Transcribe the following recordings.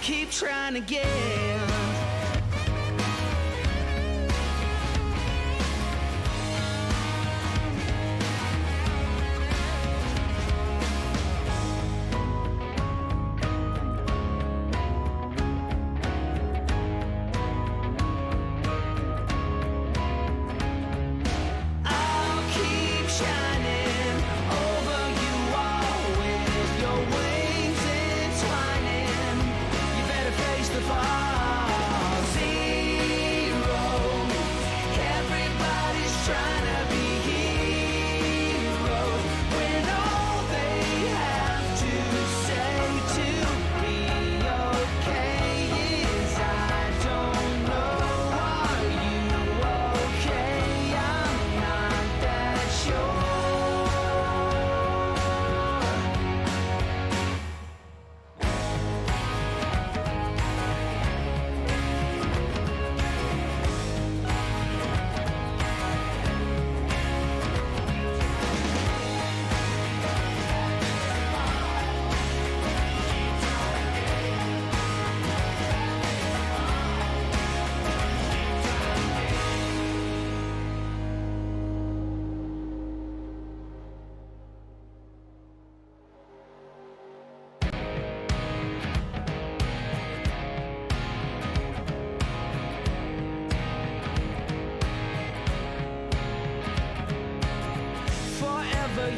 keep trying again.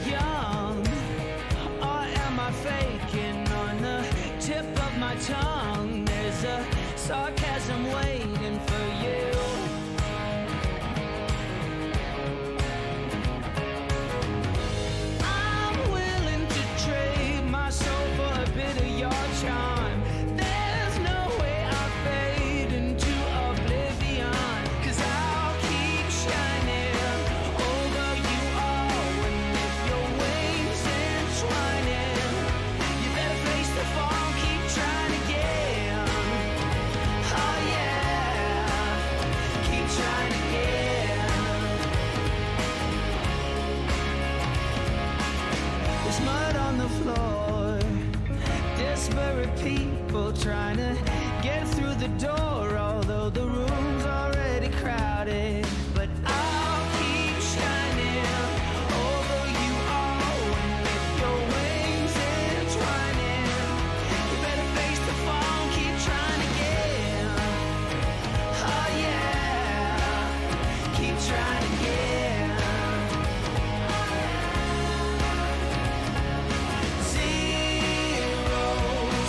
Young, or am I faking? On the tip of my tongue there's a sarcasm waiting for you. I'm willing to trade my soul for a bit of your charm. There's no way I'll fade into oblivion, 'cause I'll keep shining over you all. And if your wings entwining, you better face the fall, keep trying again. Oh yeah, keep trying again. There's mud on the floor, desperate people trying to get through the door, although the room's already crowded. But I'll keep shining over you all. And if your wings entwining, you better face the fall, keep trying again. Oh yeah, keep trying again. Zeros,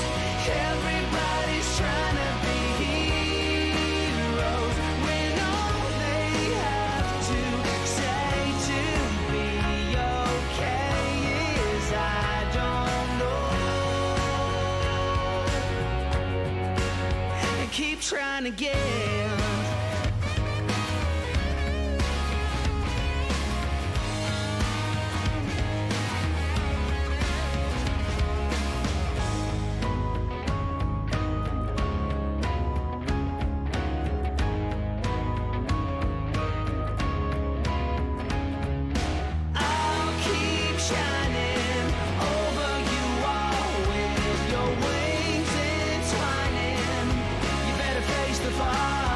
everybody's trying to be heroes, when all they have to say to be okay is I don't know. And keep trying again. I'll keep shining over you all. With your wings entwining, you better face the fall.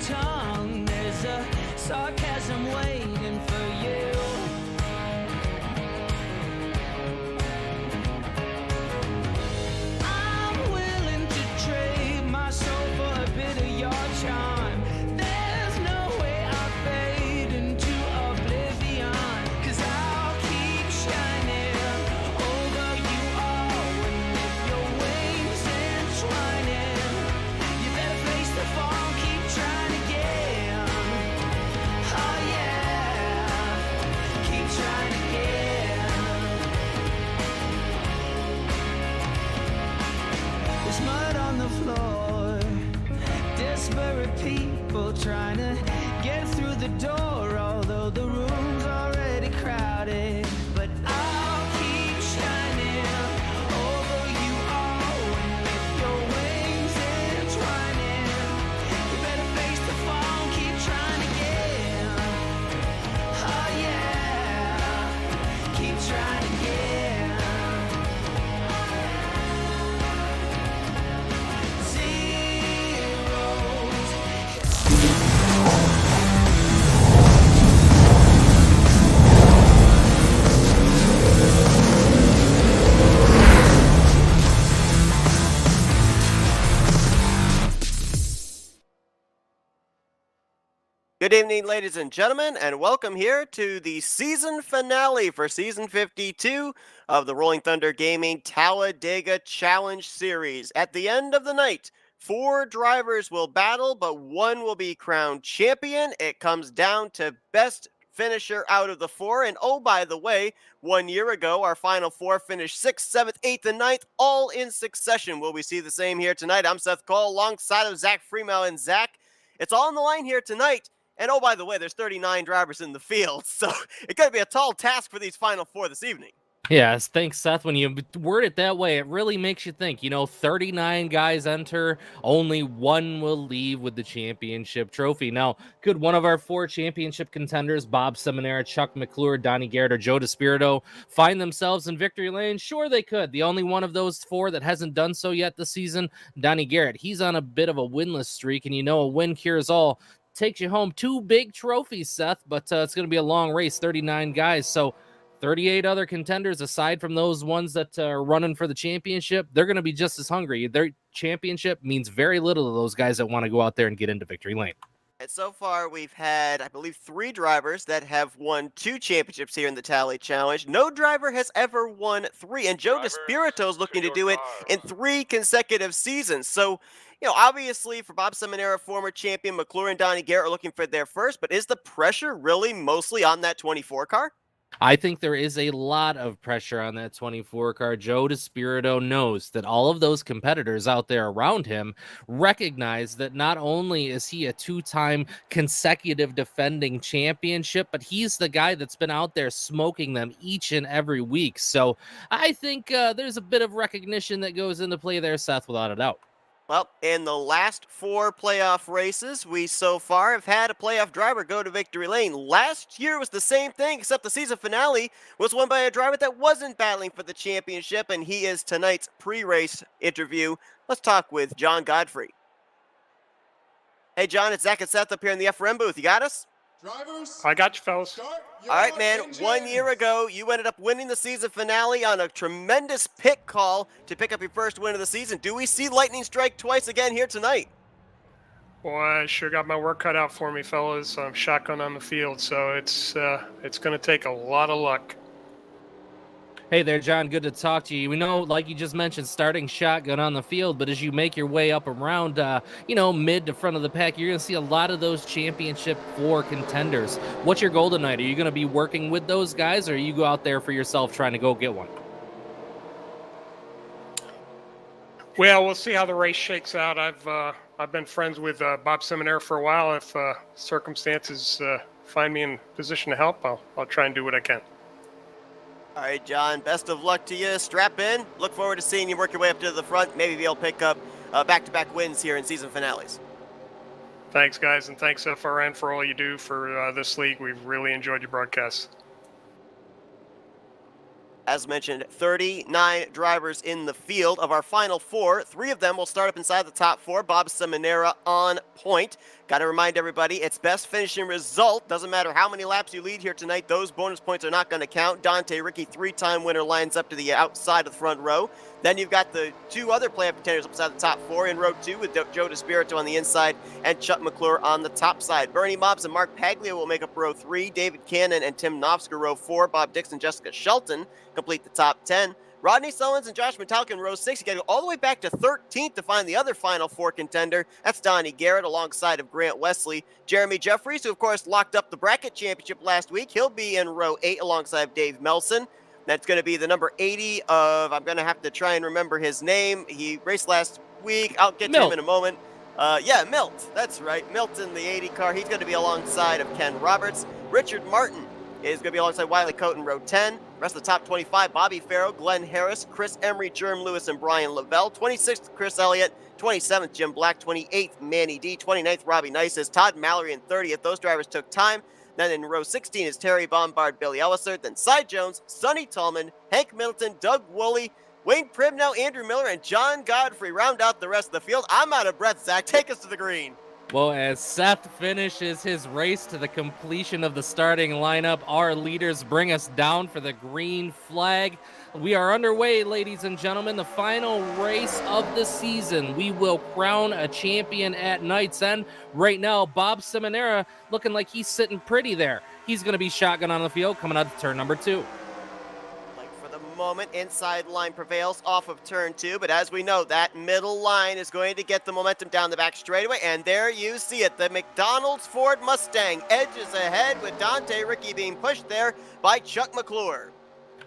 tongue. There's a sarcasm waiting for you. I'm willing to trade my soul for a bit of your charm. There's no way I'll fade into oblivion, 'cause I'll keep shining over you all. And if your wings entwining, you better face the fall, keep trying again. Oh yeah, keep trying again. There's mud on the floor, desperate people trying to get through the door, although the room's already crowded. But I'll keep shining over you all. And if your wings entwining, you better face the fall, keep trying again. Oh yeah, keep trying again. Zeros. Good evening, ladies and gentlemen, and welcome here to the season finale for Season 52 of the Rolling Thunder Gaming Talladega Challenge Series. At the end of the night, 4 drivers will battle, but 1 will be crowned champion. It comes down to best finisher out of the 4, and oh, by the way, 1 year ago, our final 4 finished 6th, 7th, 8th, and 9th, all in succession. Will we see the same here tonight? I'm Seth Cole, alongside of Zach Freemel, and Zach, it's all on the line here tonight. And oh, by the way, there's 39 drivers in the field, so it's going to be a tall task for these final 4 this evening. Yes, thanks, Seth. When you word it that way, it really makes you think. 39 guys enter, only 1 will leave with the championship trophy. Now, could one of our 4 championship contenders, Bob Seminara, Chuck McClure, Donnie Garrett, or Joe DeSpirito, find themselves in victory lane? Sure, they could. The only one of those 4 that hasn't done so yet this season, Donnie Garrett. He's on a bit of a winless streak, and a win cures all. Takes you home 2 big trophies, Seth, but it's going to be a long race, 39 guys, so 38 other contenders, aside from those ones that are running for the championship, they're going to be just as hungry. Their championship means very little to those guys that want to go out there and get into victory lane. And so far, we've had, I believe, 3 drivers that have won 2 championships here in the Tally Challenge. No driver has ever won 3, and Joe DeSpirito is looking to do it in 3 consecutive seasons. So, obviously, for Bob Seminara, former champion, McClure and Donnie Garrett are looking for their first, but is the pressure really mostly on that 24 car? I think there is a lot of pressure on that 24 car. Joe DeSpirito knows that all of those competitors out there around him recognize that not only is he a 2-time consecutive defending championship, but he's the guy that's been out there smoking them each and every week. So I think there's a bit of recognition that goes into play there, Seth, without a doubt. Well, in the last 4 playoff races, we so far have had a playoff driver go to victory lane. Last year was the same thing, except the season finale was won by a driver that wasn't battling for the championship, and he is tonight's pre-race interview. Let's talk with John Godfrey. Hey, John, it's Zach and Seth up here in the FRM booth. You got us? Drivers, I got you, fellas. All right, man. 1 year ago, you ended up winning the season finale on a tremendous pit call to pick up your first win of the season. Do we see lightning strike twice again here tonight? Boy, I sure got my work cut out for me, fellas. I'm shotgun on the field, so it's going to take a lot of luck. Hey there, John. Good to talk to you. We know, like you just mentioned, starting shotgun on the field, but as you make your way up around, mid to front of the pack, you're going to see a lot of those championship 4 contenders. What's your goal tonight? Are you going to be working with those guys, or you go out there for yourself trying to go get one? Well, we'll see how the race shakes out. I've been friends with Bob Seminara for a while. If circumstances find me in position to help, I'll try and do what I can. All right, John, best of luck to you. Strap in. Look forward to seeing you work your way up to the front. Maybe be able to pick up back-to-back wins here in season finales. Thanks, guys, and thanks, FRN, for all you do for this league. We've really enjoyed your broadcasts. As mentioned, 39 drivers in the field. Of our final 4, 3 of them will start up inside the top 4. Bob Seminara on point. Got to remind everybody, it's best finishing result. Doesn't matter how many laps you lead here tonight. Those bonus points are not going to count. Dante Ricky, 3-time winner, lines up to the outside of the front row. Then you've got the 2 other playoff contenders inside the top 4 in row 2 with Joe DeSpirito on the inside and Chuck McClure on the top side. Bernie Mobbs and Mark Paglia will make up row 3. David Cannon and Tim Nofsker row 4. Bob Dixon, Jessica Shelton complete the top 10. Rodney Sullins and Josh Metallica in row 6. You got to go all the way back to 13th to find the other final 4 contender. That's Donnie Garrett alongside of Grant Wesley. Jeremy Jeffries, who of course locked up the bracket championship last week. He'll be in row 8 alongside Dave Melson. That's going to be the number 80 of, I'm going to have to try and remember his name. He raced last week. I'll get to him in a moment. Milt. That's right. Milt in the 80 car. He's going to be alongside of Ken Roberts. Richard Martin is going to be alongside Wiley Coate in row 10. Rest of the top 25, Bobby Farrow, Glenn Harris, Chris Emery, Jerm Lewis, and Brian Lavelle. 26th, Chris Elliott. 27th, Jim Black. 28th, Manny D. 29th, Robbie Nices. Todd Mallory in 30th. Those drivers took time. Then in row 16 is Terry Bombard, Billy Elliser. Then Cy Jones, Sonny Tallman, Hank Middleton, Doug Woolley, Wayne Pribnow, Andrew Miller, and John Godfrey round out the rest of the field. I'm out of breath, Zach. Take us to the green. Well, as Seth finishes his race to the completion of the starting lineup, our leaders bring us down for the green flag. We are underway, ladies and gentlemen, the final race of the season. We will crown a champion at night's end. Right now, Bob Seminara looking like he's sitting pretty there. He's going to be shotgun on the field coming out to turn number 2. Moment, inside line prevails off of turn 2, but as we know, that middle line is going to get the momentum down the back straightaway, and there you see it. The McDonald's Ford Mustang edges ahead with Dante Ricky being pushed there by Chuck McClure.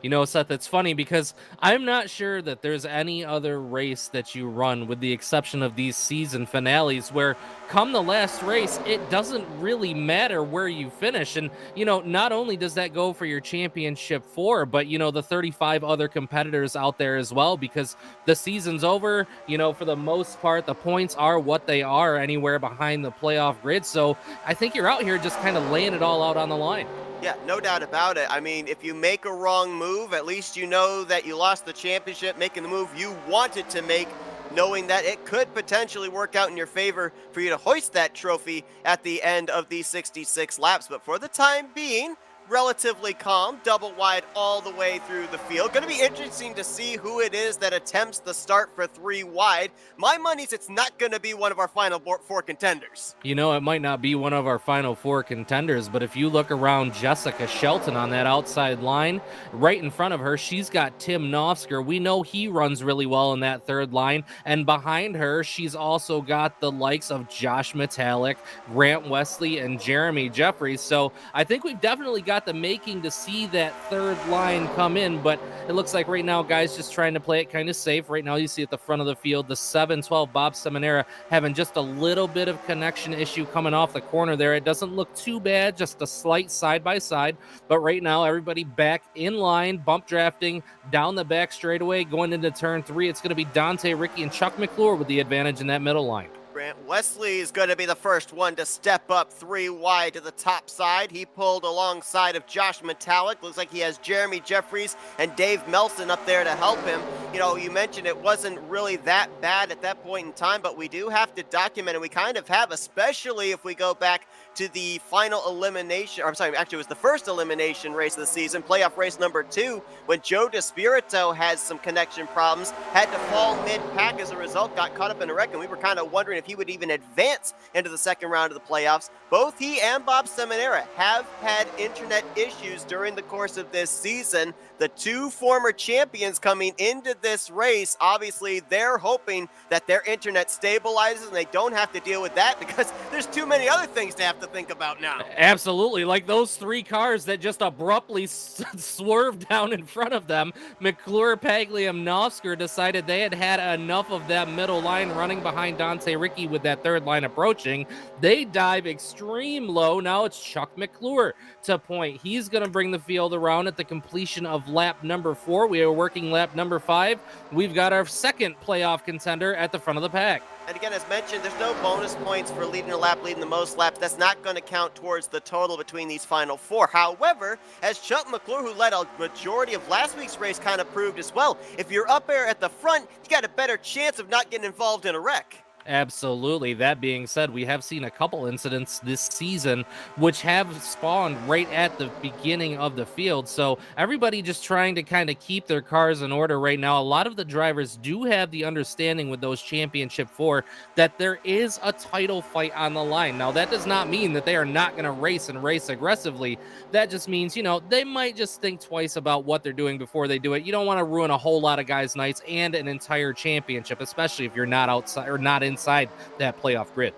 You know, Seth, it's funny because I'm not sure that there's any other race that you run, with the exception of these season finales, where come the last race, it doesn't really matter where you finish. And, you know, not only does that go for your championship 4, but, you know, the 35 other competitors out there as well, because the season's over. You know, for the most part, the points are what they are anywhere behind the playoff grid. So I think you're out here just kind of laying it all out on the line. Yeah, no doubt about it. I mean, if you make a wrong move, at least you know that you lost the championship, making the move you wanted to make, knowing that it could potentially work out in your favor for you to hoist that trophy at the end of these 66 laps. But for the time being, relatively calm, double wide all the way through the field. Going to be interesting to see who it is that attempts the start for 3 wide. My money's it's not going to be one of our final 4 contenders. You know, it might not be one of our final 4 contenders, but if you look around Jessica Shelton on that outside line, right in front of her, she's got Tim Nofsker. We know he runs really well in that third line, and behind her, she's also got the likes of Josh Metallic, Grant Wesley, and Jeremy Jeffries. So I think we've definitely got the making to see that third line come in, but it looks like right now guys just trying to play it kind of safe. Right now you see at the front of the field the 712 Bob Seminara having just a little bit of connection issue coming off the corner there. It doesn't look too bad, just a slight side by side, but right now everybody back in line, bump drafting down the back straightaway going into turn 3. It's going to be Dante Ricky and Chuck McClure with the advantage in that middle line. Grant Wesley is going to be the first one to step up 3 wide to the top side. He pulled alongside of Josh Metallic. Looks like he has Jeremy Jeffries and Dave Melson up there to help him. You know, you mentioned it wasn't really that bad at that point in time, but we do have to document, and we kind of have, especially if we go back to the final elimination, or I'm sorry, actually it was the first elimination race of the season, playoff race number 2, when Joe DeSpirito has some connection problems, had to fall mid-pack as a result, got caught up in a wreck, and we were kind of wondering if he would even advance into the second round of the playoffs. Both he and Bob Seminara have had internet issues during the course of this season. The 2 former champions coming into this race, obviously they're hoping that their internet stabilizes and they don't have to deal with that, because there's too many other things to have to think about now. Absolutely, like those 3 cars that just abruptly swerved down in front of them. McClure, Paglia, and Nofsker decided they had had enough of that middle line running behind Dante Ricky Ricky with that third line approaching. They dive extreme low. Now it's Chuck McClure to point. He's going to bring the field around at the completion of lap number 4. We are working lap number 5. We've got our second playoff contender at the front of the pack. And again, as mentioned, there's no bonus points for leading a lap, leading the most laps. That's not going to count towards the total between these final 4. However, as Chuck McClure, who led a majority of last week's race, kind of proved as well, if you're up there at the front, you got a better chance of not getting involved in a wreck. Absolutely. That being said, we have seen a couple incidents this season which have spawned right at the beginning of the field. So everybody just trying to kind of keep their cars in order right now. A lot of the drivers do have the understanding with those Championship 4 that there is a title fight on the line. Now, that does not mean that they are not going to race and race aggressively. That just means, they might just think twice about what they're doing before they do it. You don't want to ruin a whole lot of guys' nights and an entire championship, especially if you're not outside or not inside that playoff grid.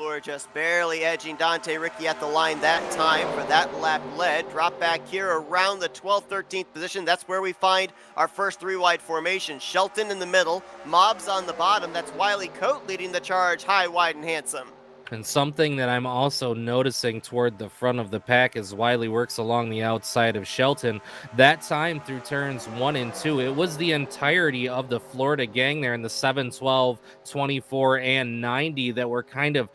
McClure just barely edging Dante Ricky at the line that time for that lap lead. Drop back here around the 12th, 13th position. That's where we find our first 3-wide formation. Shelton in the middle, Mobbs on the bottom. That's Wiley Coate leading the charge, high, wide, and handsome. And something that I'm also noticing toward the front of the pack as Wiley works along the outside of Shelton. That time through turns 1 and 2, it was the entirety of the Florida gang there in the 7, 12, 24, and 90 that were kind of,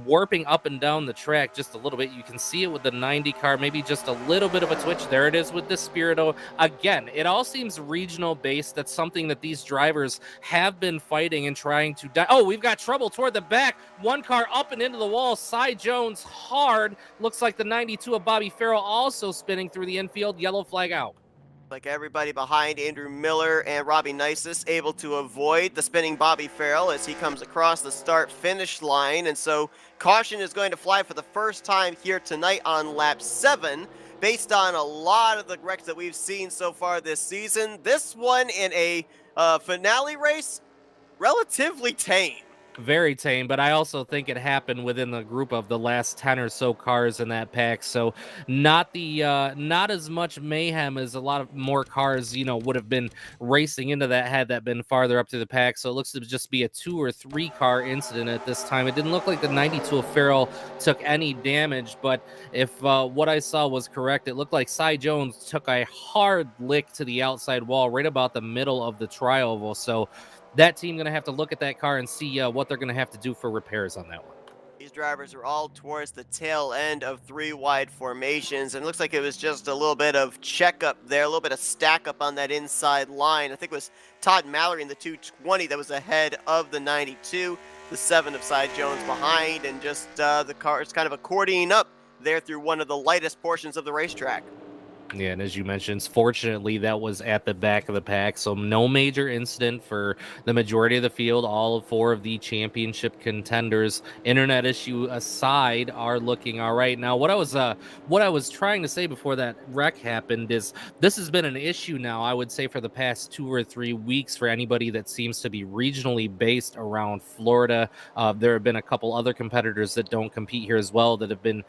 warping up and down the track just a little bit. You can see it with the 90 car, maybe just a little bit of a twitch. There it is with the Spirito. Again, it all seems regional based. That's something that these drivers have been fighting and trying to Oh, we've got trouble toward the back. One car up and into the wall. Cy Jones hard. Looks like the 92 of Bobby Farrell also spinning through the infield. Yellow flag out. Like everybody behind Andrew Miller and Robbie Nisus able to avoid the spinning Bobby Farrell as he comes across the start-finish line. And so caution is going to fly for the first time here tonight on lap 7. Based on a lot of the wrecks that we've seen so far this season, this one in a finale race, relatively tame. Very tame, but I also think it happened within the group of the last 10 or so cars in that pack. So not as much mayhem as a lot of more cars, would have been racing into that had that been farther up to the pack. So it looks to just be a 2 or 3 car incident at this time. It didn't look like the 92 of Farrell took any damage, but if what I saw was correct, it looked like Cy Jones took a hard lick to the outside wall right about the middle of the tri-oval. So that team going to have to look at that car and see what they're going to have to do for repairs on that one. These drivers are all towards the tail end of 3-wide formations, and it looks like it was just a little bit of checkup there, a little bit of stack up on that inside line. I think it was Todd Mallory in the 220 that was ahead of the 92, the 7 of Cy Jones behind, and just the car is kind of accordioning up there through one of the lightest portions of the racetrack. Yeah, and as you mentioned, fortunately, that was at the back of the pack, so no major incident for the majority of the field. All 4 of the championship contenders, internet issue aside, are looking all right. Now, what I was trying to say before that wreck happened is this has been an issue now, I would say, for the past 2 or 3 weeks for anybody that seems to be regionally based around Florida. There have been a couple other competitors that don't compete here as well that have been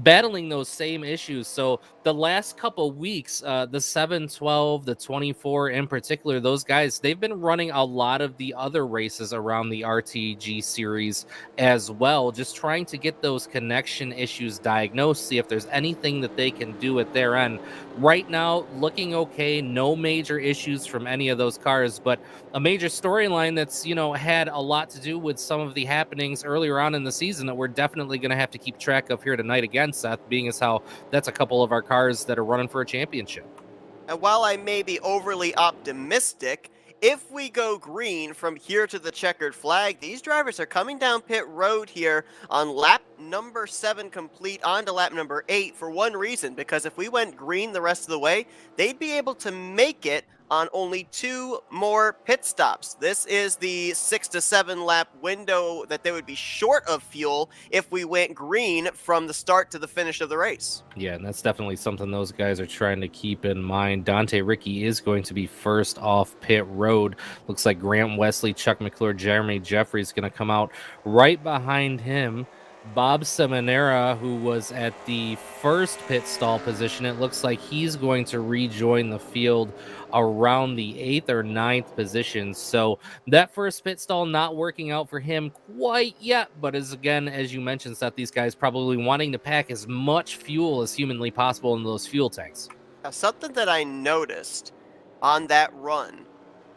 battling those same issues. So the last couple weeks, the 7, 12, the 24 in particular, those guys, they've been running a lot of the other races around the RTG series as well, just trying to get those connection issues diagnosed, see if there's anything that they can do at their end. Right now, looking okay, no major issues from any of those cars, but a major storyline that's, had a lot to do with some of the happenings earlier on in the season that we're definitely going to have to keep track of here tonight again, Seth, being as how that's a couple of our cars that are running for a championship. And while I may be overly optimistic, if we go green from here to the checkered flag, these drivers are coming down pit road here on lap number 7 complete onto lap number 8 for one reason, because if we went green the rest of the way, they'd be able to make it on only 2 more pit stops. This is the 6 to 7 lap window that they would be short of fuel if we went green from the start to the finish of the race. Yeah, and that's definitely something those guys are trying to keep in mind. Dante Ricky is going to be first off pit road. Looks like Grant Wesley, Chuck McClure, Jeremy Jeffries going to come out right behind him. Bob Seminara, who was at the first pit stall position, it looks like he's going to rejoin the field around the 8th or ninth position. So that first pit stall not working out for him quite yet, but as you mentioned, Seth, these guys probably wanting to pack as much fuel as humanly possible in those fuel tanks. Now, something that I noticed on that run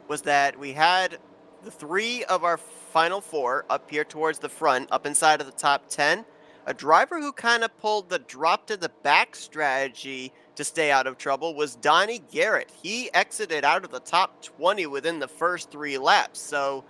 was that we had the 3 of our final 4 up here towards the front, up inside of the top 10. A driver who kind of pulled the drop to the back strategy to stay out of trouble was Donnie Garrett. He exited out of the top 20 within the first 3 laps. So,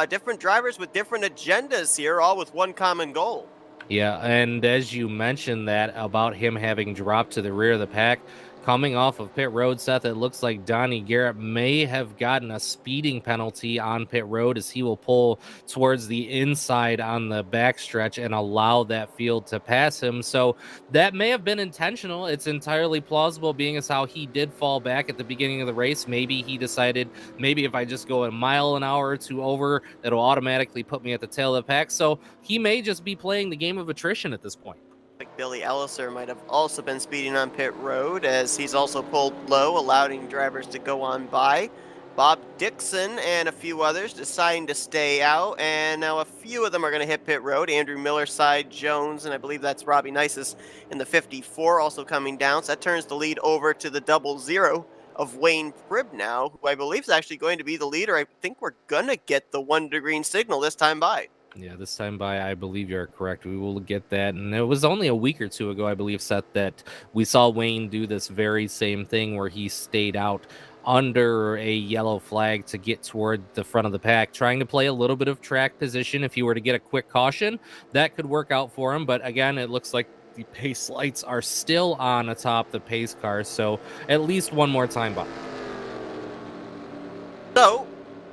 different drivers with different agendas here, all with one common goal. Yeah, and as you mentioned that about him having dropped to the rear of the pack, coming off of pit road, Seth, it looks like Donnie Garrett may have gotten a speeding penalty on pit road as he will pull towards the inside on the backstretch and allow that field to pass him. So that may have been intentional. It's entirely plausible, being as how he did fall back at the beginning of the race. Maybe he decided, maybe if I just go a mile an hour or 2 over, that'll automatically put me at the tail of the pack. So he may just be playing the game of attrition at this point. Like Billy Elliser might have also been speeding on pit road, as he's also pulled low, allowing drivers to go on by. Bob Dixon and a few others deciding to stay out, and now a few of them are going to hit pit road. Andrew Miller, Side Jones, and I believe that's Robbie Nices in the 54 also coming down. So that turns the lead over to the 00 of Wayne Pribb now, who I believe is actually going to be the leader. I think we're going to get the 1 green signal this time by. Yeah, this time by, I believe you're correct. We will get that. And it was only a week or 2 ago, I believe, Seth, that we saw Wayne do this very same thing where he stayed out under a yellow flag to get toward the front of the pack, trying to play a little bit of track position. If he were to get a quick caution, that could work out for him. But again, it looks like the pace lights are still on atop the pace car. So at least one more time by. So,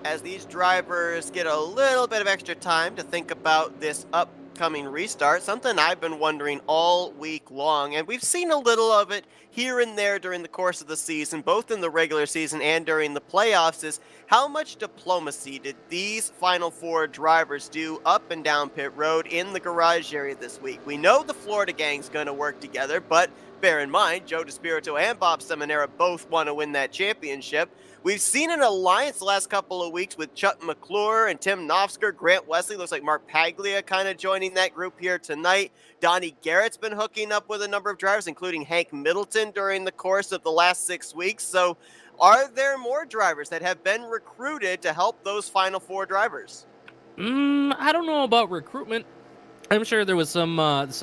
as these drivers get a little bit of extra time to think about this upcoming restart, something I've been wondering all week long, and we've seen a little of it here and there during the course of the season, both in the regular season and during the playoffs, is how much diplomacy did these Final Four drivers do up and down pit road in the garage area this week? We know the Florida gang's going to work together, but bear in mind, Joe DeSpirito and Bob Seminara both want to win that championship. We've seen an alliance the last couple of weeks with Chuck McClure and Tim Knopfsker, Grant Wesley. Looks like Mark Paglia kind of joining that group here tonight. Donnie Garrett's been hooking up with a number of drivers, including Hank Middleton during the course of the last 6 weeks. So are there more drivers that have been recruited to help those Final Four drivers? I don't know about recruitment. I'm sure there was some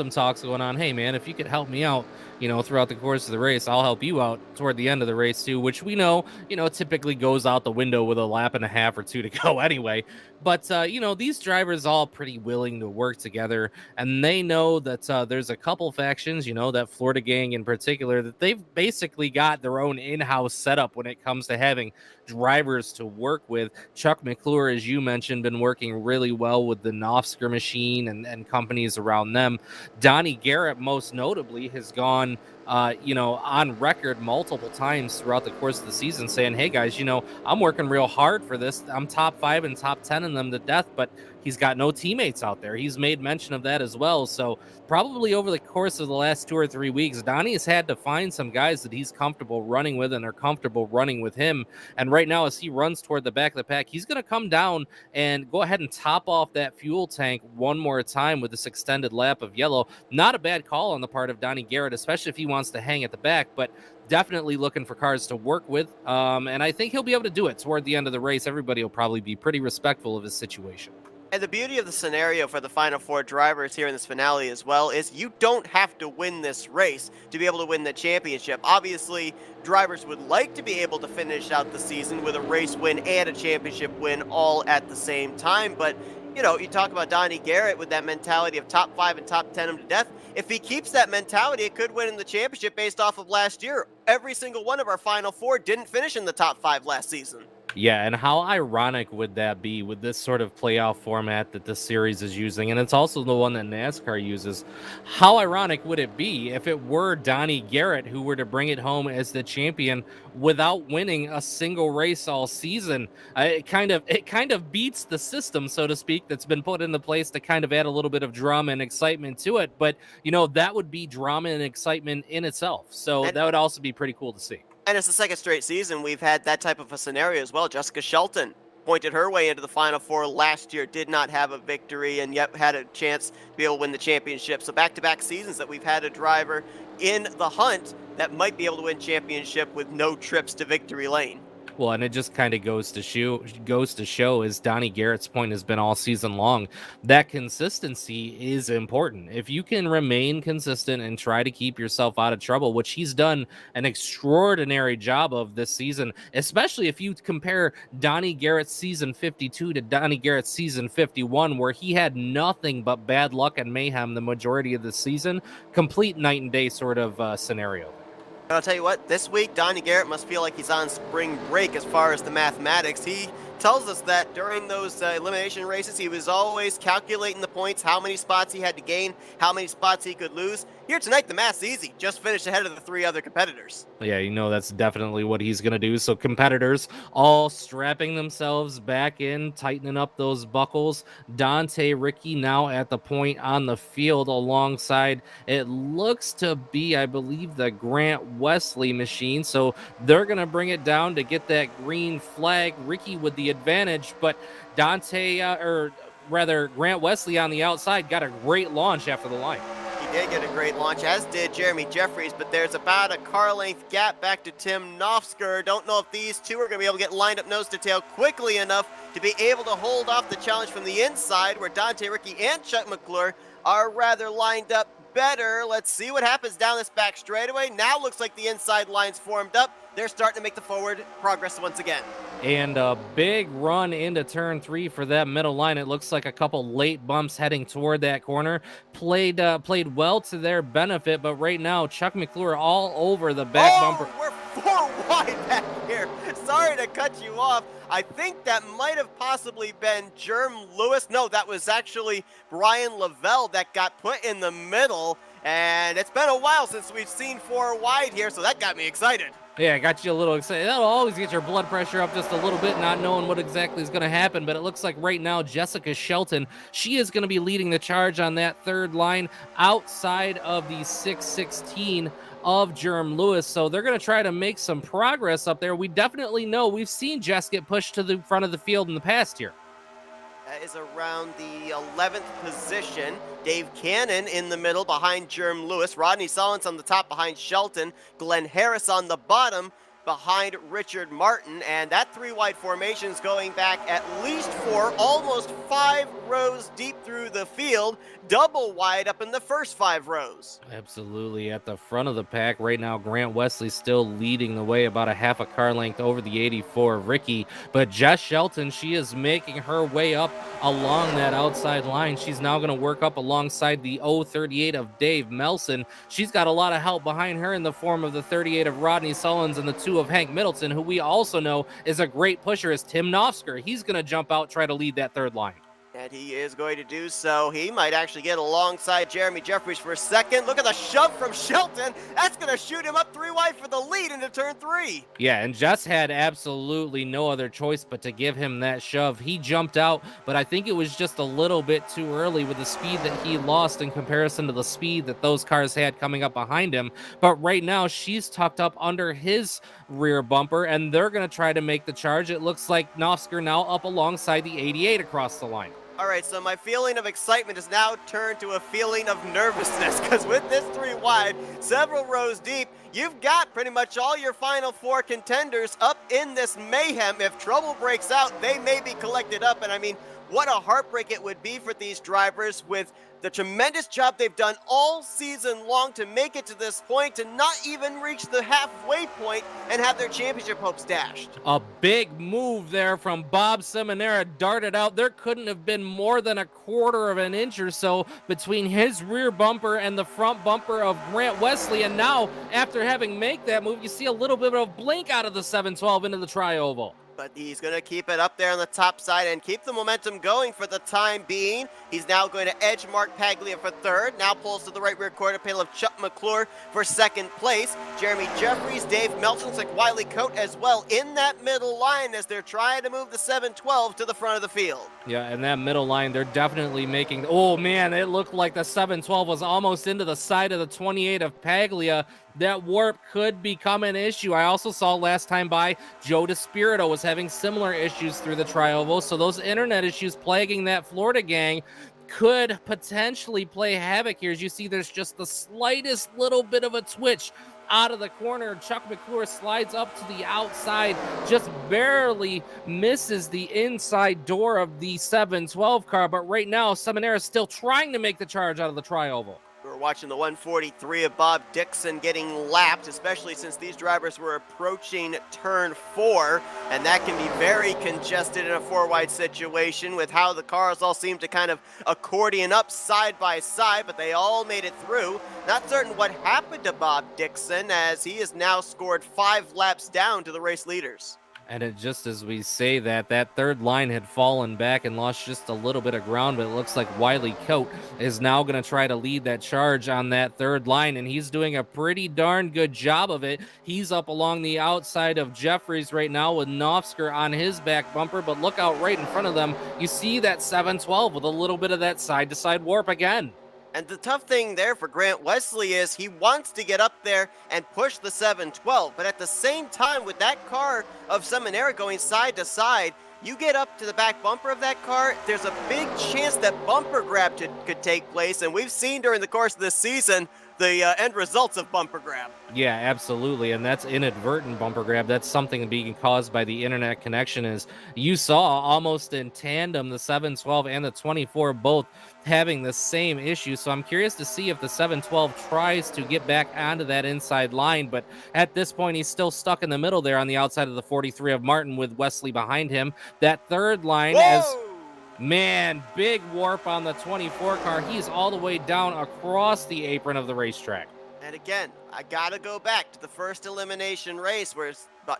talks going on. Hey, man, if you could help me out, throughout the course of the race, I'll help you out toward the end of the race too, which we know, typically goes out the window with a lap and a half or 2 to go anyway. But, these drivers all pretty willing to work together, and they know that there's a couple factions, that Florida gang in particular, that they've basically got their own in-house setup when it comes to having drivers to work with. Chuck McClure, as you mentioned, been working really well with the Knopfsker machine and companies around them. Donnie Garrett, most notably, has gone on record multiple times throughout the course of the season saying, hey guys, I'm working real hard for this. I'm top 5 and top 10 in them to death, but he's got no teammates out there. He's made mention of that as well. So probably over the course of the last 2 or 3 weeks, Donnie has had to find some guys that he's comfortable running with and are comfortable running with him. And right now, as he runs toward the back of the pack, he's going to come down and go ahead and top off that fuel tank one more time with this extended lap of yellow. Not a bad call on the part of Donnie Garrett, especially if he wants to hang at the back, but definitely looking for cars to work with. And I think he'll be able to do it toward the end of the race. Everybody will probably be pretty respectful of his situation. And the beauty of the scenario for the Final Four drivers here in this finale as well is you don't have to win this race to be able to win the championship. Obviously, drivers would like to be able to finish out the season with a race win and a championship win all at the same time. But, you talk about Donnie Garrett with that mentality of top 5 and top 10 him to death. If he keeps that mentality, it could win in the championship based off of last year. Every single one of our Final Four didn't finish in the top 5 last season. Yeah, and how ironic would that be with this sort of playoff format that this series is using? And it's also the one that NASCAR uses. How ironic would it be if it were Donnie Garrett who were to bring it home as the champion without winning a single race all season? It kind of beats the system, so to speak, that's been put into place to kind of add a little bit of drama and excitement to it. But that would be drama and excitement in itself. So And that would also be pretty cool to see. And it's the second straight season we've had that type of a scenario as well. Jessica Shelton pointed her way into the Final Four last year, did not have a victory, and yet had a chance to be able to win the championship. So back-to-back seasons that we've had a driver in the hunt that might be able to win championship with no trips to victory lane. Well, and it just kind of goes to show, as Donnie Garrett's point has been all season long, that consistency is important. If you can remain consistent and try to keep yourself out of trouble, which he's done an extraordinary job of this season, especially if you compare Donnie Garrett's season 52 to Donnie Garrett's season 51, where he had nothing but bad luck and mayhem the majority of the season, complete night and day sort of scenario. I'll tell you what, this week Donnie Garrett must feel like he's on spring break as far as the mathematics. He tells us that during those elimination races, he was always calculating the points, how many spots he had to gain, how many spots he could lose. Here tonight, the math's easy. Just finished ahead of the three other competitors. Yeah, that's definitely what he's going to do. So competitors all strapping themselves back in, tightening up those buckles. Dante Ricky now at the point on the field alongside, it looks to be, I believe, the Grant Wesley machine. So they're going to bring it down to get that green flag. Ricky with the advantage, but Grant Wesley on the outside got a great launch after the line. He did get a great launch, as did Jeremy Jeffries, but there's about a car length gap back to Tim Nofsker. Don't know if these two are going to be able to get lined up nose to tail quickly enough to be able to hold off the challenge from the inside, where Dante Ricky and Chuck McClure are rather lined up better. Let's see what happens down this back straightaway. Now looks like the inside line's formed up. They're starting to make the forward progress once again. And a big run into turn 3 for that middle line. It looks like a couple late bumps heading toward that corner. Played well to their benefit, but right now Chuck McClure all over the back bumper. We're 4 wide back here. Sorry to cut you off. I think that might have possibly been Jerm Lewis. No, that was actually Brian Lavelle that got put in the middle. And it's been a while since we've seen 4 wide here, so that got me excited. Yeah, I got you a little excited. That'll always get your blood pressure up just a little bit, not knowing what exactly is going to happen. But it looks like right now, Jessica Shelton, she is going to be leading the charge on that third line outside of the 616 of Jerm Lewis. So they're going to try to make some progress up there. We definitely know we've seen Jess get pushed to the front of the field in the past year. That is around the 11th position. Dave Cannon in the middle behind Jerm Lewis. Rodney Sollins on the top behind Shelton. Glenn Harris on the bottom behind Richard Martin. And that 3 wide formation is going back at least 4, almost 5 rows deep through the field. Double wide up in the first 5 rows. Absolutely. At the front of the pack right now, Grant Wesley still leading the way, about a half a car length over the 84 of Ricky. But Jess Shelton, she is making her way up along that outside line. She's now going to work up alongside the 038 of Dave Melson. She's got a lot of help behind her in the form of the 38 of Rodney Sullins and the 2 of Hank Middleton, who we also know is a great pusher, is Tim Nofsker. He's going to jump out, try to lead that third line. And he is going to do so. He might actually get alongside Jeremy Jeffries for a second. Look at the shove from Shelton. That's going to shoot him up 3 wide for the lead into turn 3. Yeah, and Jess had absolutely no other choice but to give him that shove. He jumped out, but I think it was just a little bit too early with the speed that he lost in comparison to the speed that those cars had coming up behind him. But right now, she's tucked up under his rear bumper, and they're going to try to make the charge. It looks like Nofsker now up alongside the 88 across the line. All right, so my feeling of excitement has now turned to a feeling of nervousness, because with this 3 wide, several rows deep, you've got pretty much all your Final 4 contenders up in this mayhem. If trouble breaks out, they may be collected up, and I mean, what a heartbreak it would be for these drivers with the tremendous job they've done all season long to make it to this point, to not even reach the halfway point and have their championship hopes dashed. A big move there from Bob Seminara, darted out. There couldn't have been more than a quarter of an inch or so between his rear bumper and the front bumper of Grant Wesley. And now, after having made that move, you see a little bit of blink out of the 712 into the tri-oval. but he's going to keep it up there on the top side and keep the momentum going for the time being. He's now going to edge Mark Paglia for third, now pulls to the right rear quarter panel of Chuck McClure for second place. Jeremy Jeffries, Dave Melton, looks like Wiley Coate as well in that middle line as they're trying to move the 712 to the front of the field. Yeah, and that middle line, they're definitely making, oh man, it looked like the 712 was almost into the side of the 28 of Paglia. That warp could become an issue. I also saw last time by Joe DeSpirito was having similar issues through the tri-oval, so those internet issues plaguing that Florida gang could potentially play havoc here. As you see, there's just the slightest little bit of a twitch out of the corner. Chuck McClure slides up to the outside, just barely misses the inside door of the 712 car, but right now Seminara is still trying to make the charge out of the tri-oval. We're watching the 143 of Bob Dixon getting lapped, especially since these drivers were approaching turn 4, and that can be very congested in a 4-wide situation with how the cars all seem to kind of accordion up side by side, but they all made it through. Not certain what happened to Bob Dixon, as he has now scored 5 laps down to the race leaders. And it just as we say that, that third line had fallen back and lost just a little bit of ground, but it looks like Wiley Coate is now going to try to lead that charge on that third line, and he's doing a pretty darn good job of it. He's up along the outside of Jeffries right now with Nofsker on his back bumper, but look out right in front of them. You see that 712 with a little bit of that side-to-side warp again. And the tough thing there for Grant Wesley is he wants to get up there and push the 712, but at the same time, with that car of Seminara going side to side, you get up to the back bumper of that car, there's a big chance that bumper grab could take place, and we've seen during the course of this season the end results of bumper grab. Yeah, absolutely, and that's inadvertent bumper grab. That's something being caused by the internet connection. Is you saw almost in tandem the 712 and the 24 both having the same issue, so I'm curious to see if the 712 tries to get back onto that inside line, but at this point he's still stuck in the middle there on the outside of the 43 of Martin with Wesley behind him. That third line, man, big warp on the 24 car. He's all the way down across the apron of the racetrack. And again, I gotta go back to the first elimination race where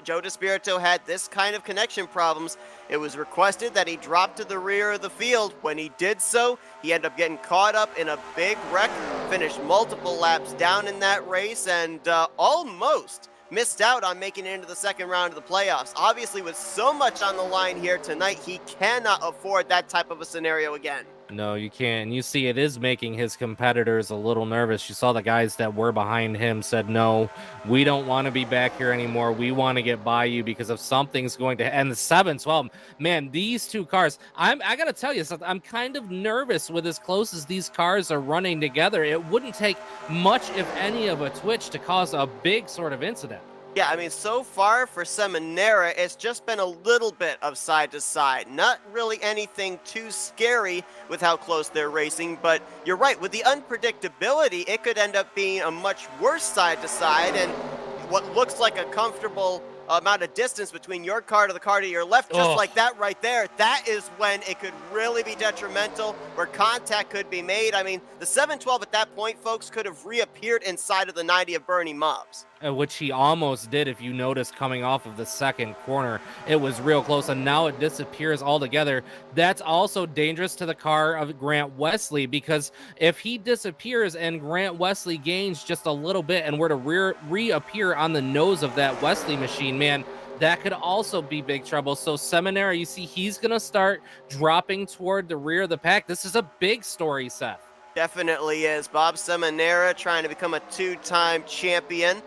Joe DeSpirito had this kind of connection problems. It was requested that he drop to the rear of the field. When he did so, he ended up getting caught up in a big wreck, finished multiple laps down in that race, and almost missed out on making it into the second round of the playoffs. Obviously, with so much on the line here tonight, he cannot afford that type of a scenario again. No, you can't. You see, it is making his competitors a little nervous. You saw the guys that were behind him said, no, we don't want to be back here anymore. We want to get by you because if something's going to end the 712, man, these two cars, I got to tell you something. I'm kind of nervous with as close as these cars are running together. It wouldn't take much, if any, of a twitch to cause a big sort of incident. Yeah, I mean, so far for Seminara, it's just been a little bit of side to side. Not really anything too scary with how close they're racing, but you're right, with the unpredictability, it could end up being a much worse side to side, and what looks like a comfortable amount of distance between your car to the car to your left, just like that right there, that is when it could really be detrimental, where contact could be made. I mean, the 712 at that point, folks, could have reappeared inside of the 90 of Bernie Mobbs. Which he almost did, if you notice, coming off of the second corner. It was real close, and now it disappears altogether. That's also dangerous to the car of Grant Wesley, because if he disappears and Grant Wesley gains just a little bit and were to reappear on the nose of that Wesley machine, man, that could also be big trouble. So Seminara, you see, he's going to start dropping toward the rear of the pack. This is a big story, Seth. Definitely is. Bob Seminara trying to become a two-time champion.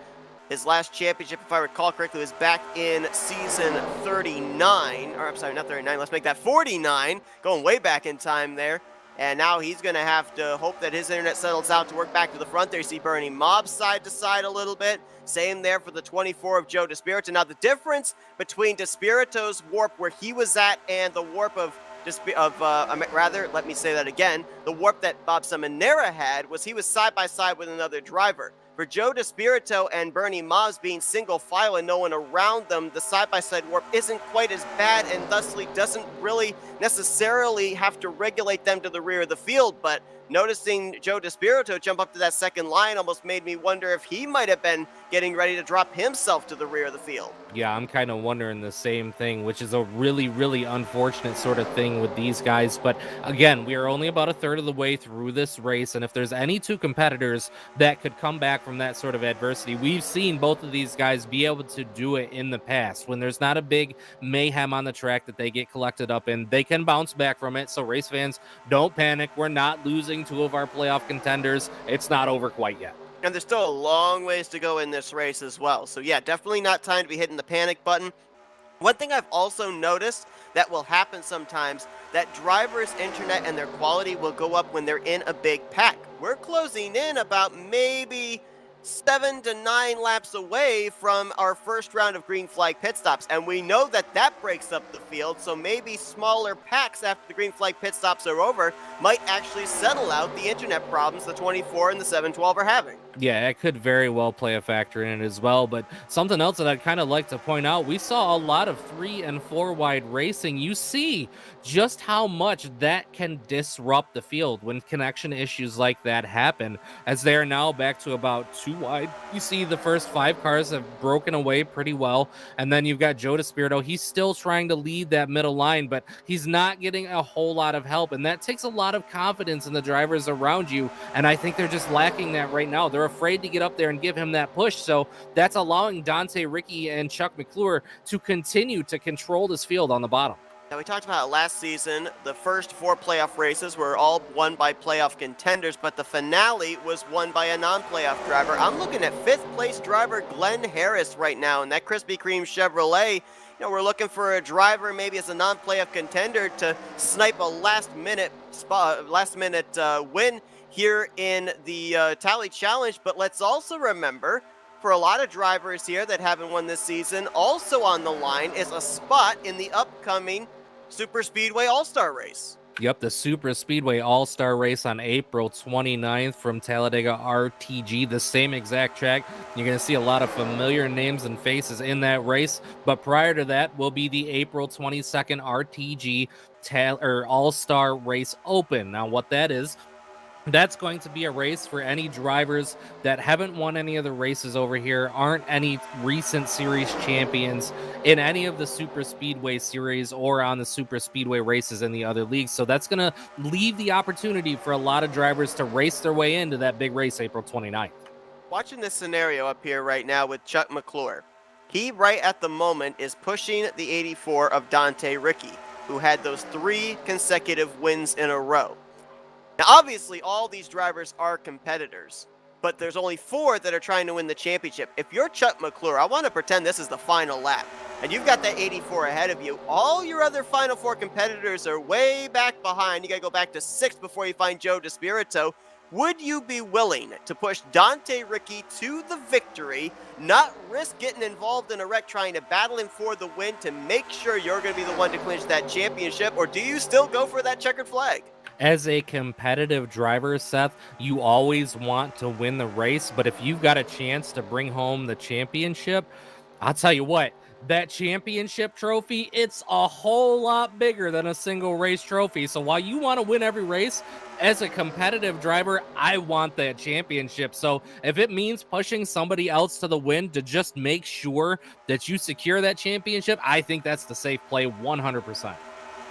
His last championship, if I recall correctly, was back in season 39. Or I'm sorry, not 39. Let's make that 49. Going way back in time there. And now he's going to have to hope that his internet settles out to work back to the front there. You see Bernie Mobb side to side a little bit. Same there for the 24 of Joe DeSpirito. Now, the difference between DeSpirito's warp where he was at and the warp of let me say that again. The warp that Bob Seminara had was he was side by side with another driver. For Joe DeSpirito and Bernie Mobbs being single file and no one around them, the side-by-side warp isn't quite as bad and thusly doesn't really necessarily have to regulate them to the rear of the field. But noticing Joe DeSpirito jump up to that second line almost made me wonder if he might have been getting ready to drop himself to the rear of the field. Yeah, I'm kind of wondering the same thing, which is a really, really unfortunate sort of thing with these guys. But again, we are only about a third of the way through this race. And if there's any two competitors that could come back from that sort of adversity, we've seen both of these guys be able to do it in the past. When there's not a big mayhem on the track that they get collected up in, they can bounce back from it. So race fans, don't panic. We're not losing two of our playoff contenders. It's not over quite yet. And there's still a long ways to go in this race as well. So yeah, definitely not time to be hitting the panic button. One thing I've also noticed that will happen sometimes, that drivers' internet and their quality will go up when they're in a big pack. We're closing in about maybe 7 to 9 laps away from our first round of green flag pit stops, and we know that that breaks up the field, so maybe smaller packs after the green flag pit stops are over might actually settle out the internet problems the 24 and the 712 are having. Yeah, it could very well play a factor in it as well. But something else that I'd kind of like to point out, we saw a lot of 3 and 4 wide racing. You see just how much that can disrupt the field when connection issues like that happen, as they are now back to about 2 wide. You see the first 5 cars have broken away pretty well. And then you've got Joe DeSpirito. He's still trying to lead that middle line, but he's not getting a whole lot of help. And that takes a lot of confidence in the drivers around you. And I think they're just lacking that right now. They're afraid to get up there and give him that push. So that's allowing Dante Ricky and Chuck McClure to continue to control this field on the bottom. Now, we talked about it last season. The first 4 playoff races were all won by playoff contenders, but the finale was won by a non-playoff driver. I'm looking at 5th place driver Glenn Harris right now in that Krispy Kreme Chevrolet. You know, we're looking for a driver maybe as a non-playoff contender to snipe a last-minute win here in the Tally Challenge. But let's also remember, for a lot of drivers here that haven't won this season, also on the line is a spot in the upcoming Super Speedway All-Star race. Yep, the Super Speedway All-Star race on April 29th from Talladega RTG, the same exact track. You're going to see a lot of familiar names and faces in that race. But prior to that will be the April 22nd RTG All-Star Race Open. Now, what that is, that's going to be a race for any drivers that haven't won any of the races over here, aren't any recent series champions in any of the Super Speedway series or on the Super Speedway races in the other leagues. So that's going to leave the opportunity for a lot of drivers to race their way into that big race April 29th. Watching this scenario up here right now with Chuck McClure, he right at the moment is pushing the 84 of Dante Ricky, who had those 3 consecutive wins in a row. Now, obviously, all these drivers are competitors, but there's only 4 that are trying to win the championship. If you're Chuck McClure, I want to pretend this is the final lap, and you've got that 84 ahead of you. All your other Final 4 competitors are way back behind. You got to go back to 6th before you find Joe DeSpirito. Would you be willing to push Dante Ricky to the victory, not risk getting involved in a wreck trying to battle him for the win to make sure you're going to be the one to clinch that championship, or do you still go for that checkered flag? As a competitive driver, Seth, you always want to win the race, but if you've got a chance to bring home the championship, I'll tell you what, that championship trophy, it's a whole lot bigger than a single race trophy. So while you want to win every race, as a competitive driver, I want that championship. So if it means pushing somebody else to the win to just make sure that you secure that championship, I think that's the safe play 100%.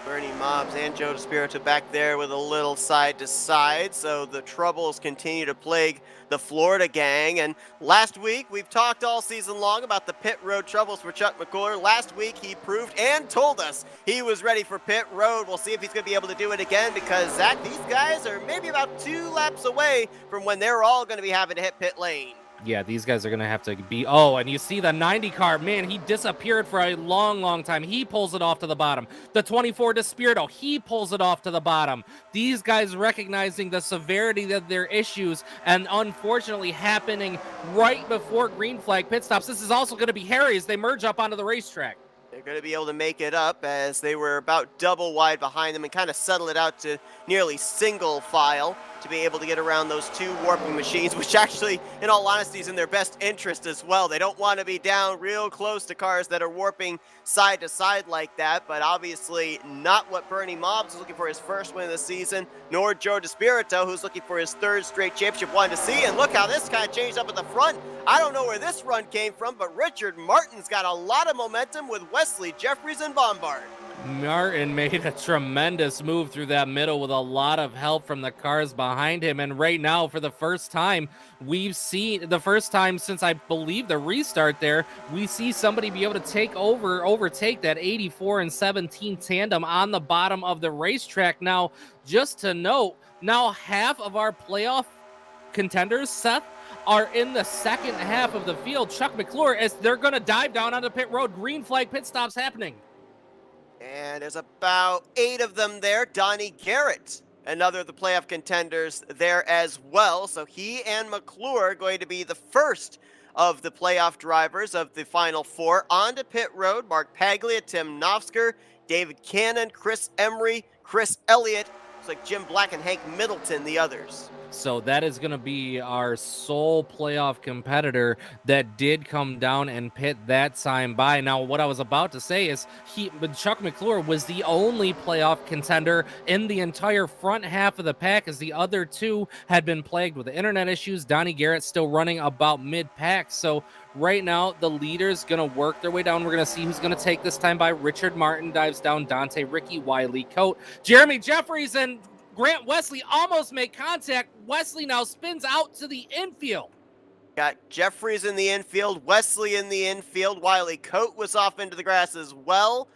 Bernie Mobbs and Joe DeSpirito back there with a little side to side, so the troubles continue to plague the Florida gang. And last week, we've talked all season long about the pit road troubles for Chuck McClure. Last week, he proved and told us he was ready for pit road. We'll see if he's going to be able to do it again, because, Zach, these guys are maybe about 2 laps away from when they're all going to be having to hit pit lane. Yeah, these guys are going to have to be... Oh, and you see the 90 car. Man, he disappeared for a long, long time. He pulls it off to the bottom. The 24 DeSpirito, he pulls it off to the bottom. These guys recognizing the severity of their issues and unfortunately happening right before green flag pit stops. This is also going to be hairy as they merge up onto the racetrack. They're going to be able to make it up as they were about double wide behind them and kind of settle it out to nearly single file. to be able to get around those two warping machines, which actually, in all honesty, is in their best interest as well. They don't want to be down real close to cars that are warping side to side like that, but obviously not what Bernie Mobbs is looking for his first win of the season, nor Joe DeSpirito, who's looking for his third straight championship, wanted to see. And look how this kind of changed up at the front. I don't know where this run came from, but Richard Martin's got a lot of momentum with Wesley, Jeffries, and Bombard. Martin made a tremendous move through that middle with a lot of help from the cars behind him. And right now, for the first time, we've seen the first time since I believe the restart there, we see somebody be able to overtake that 84 and 17 tandem on the bottom of the racetrack. Now, just to note, now half of our playoff contenders, Seth, are in the second half of the field. Chuck McClure, as they're going to dive down onto pit road. Green flag pit stops happening. And there's about 8 of them there. Donnie Garrett, another of the playoff contenders there as well. So he and McClure are going to be the first of the playoff drivers of the final 4 onto pit road. Mark Paglia, Tim Nofsker, David Cannon, Chris Emery, Chris Elliott. Looks like Jim Black and Hank Middleton, the others. So that is going to be our sole playoff competitor that did come down and pit that time by. Now, what I was about to say is Chuck McClure was the only playoff contender in the entire front half of the pack, as the other 2 had been plagued with internet issues. Donnie Garrett still running about mid-pack. So right now, the leader's going to work their way down. We're going to see who's going to take this time by. Richard Martin dives down. Dante Ricky, Wiley Coate, Jeremy Jeffries, and Grant Wesley almost make contact. Wesley now spins out to the infield. Got Jeffries in the infield, Wesley in the infield. Wiley Coate was off into the grass as well.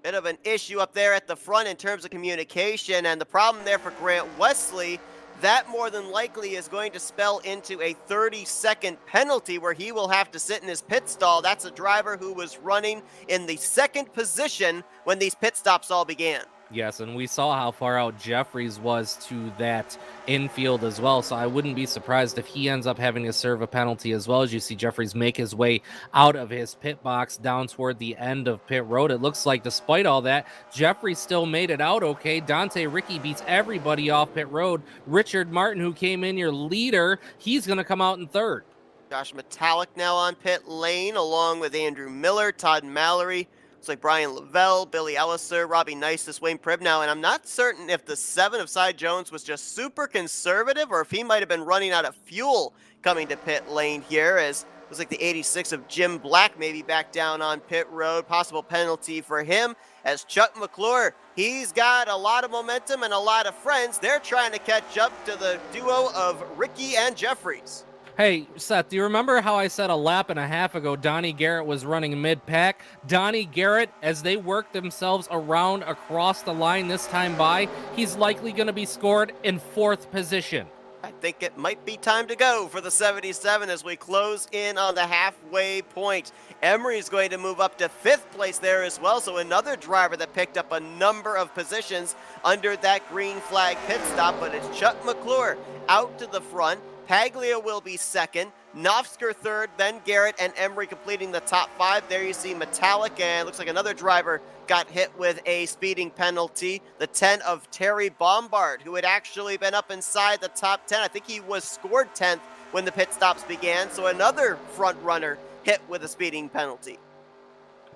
Bit of an issue up there at the front in terms of communication, and the problem there for Grant Wesley, that more than likely is going to spell into a 30-second penalty where he will have to sit in his pit stall. That's a driver who was running in the second position when these pit stops all began. Yes, and we saw how far out Jeffries was to that infield as well, so I wouldn't be surprised if he ends up having to serve a penalty as well. As you see Jeffries make his way out of his pit box down toward the end of pit road. It looks like despite all that, Jeffries still made it out okay. Dante Ricky beats everybody off pit road. Richard Martin, who came in your leader, he's going to come out in third. Josh Metallic now on pit lane, along with Andrew Miller, Todd Mallory. Looks like Brian Lavelle, Billy Elliser, Robbie Nice, Wayne Pribnow, and I'm not certain if the 7 of Cy Jones was just super conservative or if he might have been running out of fuel coming to pit lane here, as looks like the 86 of Jim Black maybe back down on pit road. Possible penalty for him, as Chuck McClure, he's got a lot of momentum and a lot of friends. They're trying to catch up to the duo of Ricky and Jeffries. Hey, Seth, do you remember how I said a lap and a half ago Donnie Garrett was running mid-pack? Donnie Garrett, as they work themselves around across the line this time by, he's likely going to be scored in 4th position. I think it might be time to go for the 77 as we close in on the halfway point. Emery's going to move up to 5th place there as well, so another driver that picked up a number of positions under that green flag pit stop, but it's Chuck McClure out to the front. Paglia will be 2nd, Nofsker 3rd, then Garrett and Emery completing the top 5. There you see Metallic, and looks like another driver got hit with a speeding penalty. The 10 of Terry Bombard, who had actually been up inside the top 10. I think he was scored 10th when the pit stops began, so another front runner hit with a speeding penalty.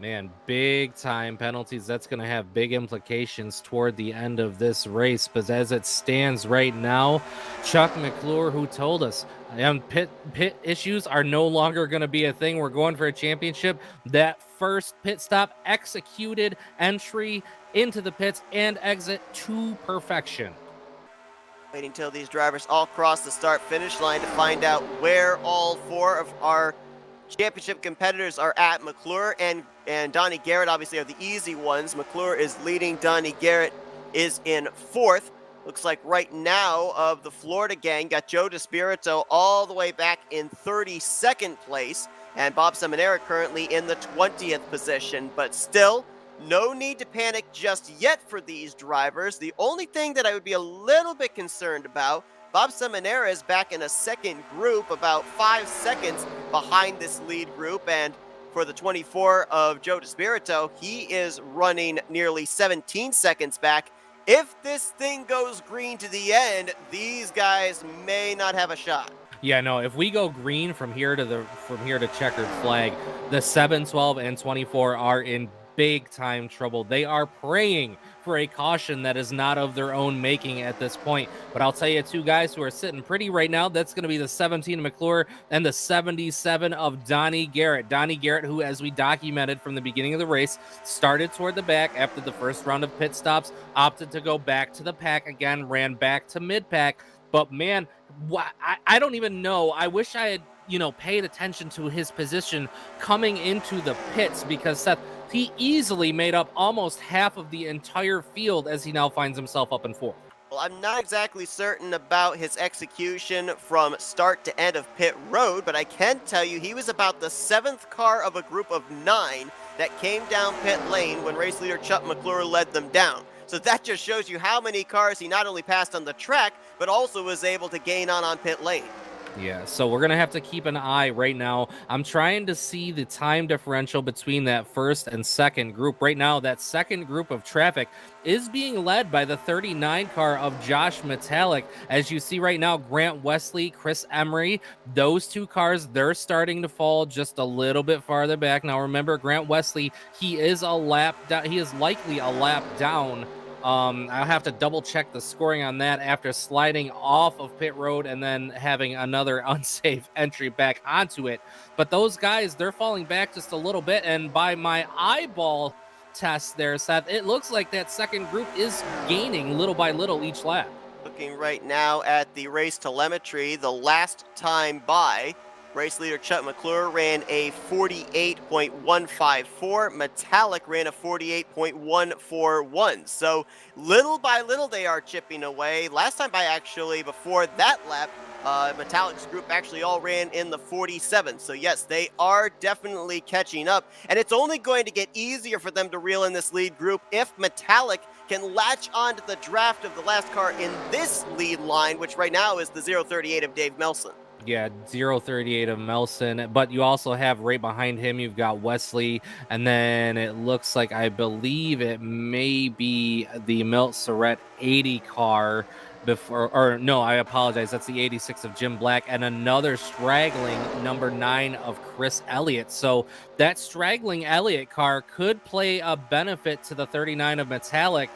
Man, big time penalties. That's going to have big implications toward the end of this race. But as it stands right now, Chuck McClure, who told us pit issues are no longer going to be a thing. We're going for a championship. That first pit stop executed, entry into the pits and exit to perfection. Waiting till these drivers all cross the start-finish line to find out where all 4 of our championship competitors are at. McClure and Donnie Garrett obviously are the easy ones. McClure is leading. Donnie Garrett is in 4th. Looks like right now of the Florida gang, got Joe DeSpirito all the way back in 32nd place, and Bob Seminara currently in the 20th position. But still, no need to panic just yet for these drivers. The only thing that I would be a little bit concerned about, Bob Seminara is back in a second group, about 5 seconds behind this lead group, and for the 24 of Joe DeSpirito, he is running nearly 17 seconds back If this thing goes green to the end, these guys may not have a shot. Yeah, no, if we go green from here to checkered flag, the 7, 12, and 24 are in big time trouble. They are praying for a caution that is not of their own making at this point. But I'll tell you, two guys who are sitting pretty right now, that's going to be the 17 McClure and the 77 of Donnie Garrett. Donnie Garrett, who, as we documented from the beginning of the race, started toward the back after the first round of pit stops, opted to go back to the pack again, ran back to mid-pack. But man, I don't even know. I wish I had, paid attention to his position coming into the pits, because Seth, he easily made up almost half of the entire field as he now finds himself up in fourth. Well, I'm not exactly certain about his execution from start to end of pit road, but I can tell you he was about the 7th car of a group of 9 that came down pit lane when race leader Chuck McClure led them down. So that just shows you how many cars he not only passed on the track, but also was able to gain on pit lane. Yeah, so we're going to have to keep an eye right now. I'm trying to see the time differential between that first and second group. Right now, that second group of traffic is being led by the 39 car of Josh Metallic. As you see right now, Grant Wesley, Chris Emery, those two cars, they're starting to fall just a little bit farther back. Now, remember, Grant Wesley, he is likely a lap down. I'll have to double check the scoring on that after sliding off of pit road and then having another unsafe entry back onto it. But those guys, they're falling back just a little bit. And by my eyeball test there, Seth, it looks like that second group is gaining little by little each lap. Looking right now at the race telemetry, the last time by, race leader Chuck McClure ran a 48.154. Metallic ran a 48.141. So little by little they are chipping away. Last time by, actually, before that lap, Metallic's group actually all ran in the 47. So yes, they are definitely catching up. And it's only going to get easier for them to reel in this lead group if Metallic can latch onto the draft of the last car in this lead line, which right now is the 038 of Dave Melson. Yeah, 038 of Melson, but you also have right behind him, you've got Wesley, and then it looks like, I believe it may be the Milt Surratt 80 car before, or no, I apologize, that's the 86 of Jim Black, and another straggling number 9 of Chris Elliott. So that straggling Elliott car could play a benefit to the 39 of Metallic,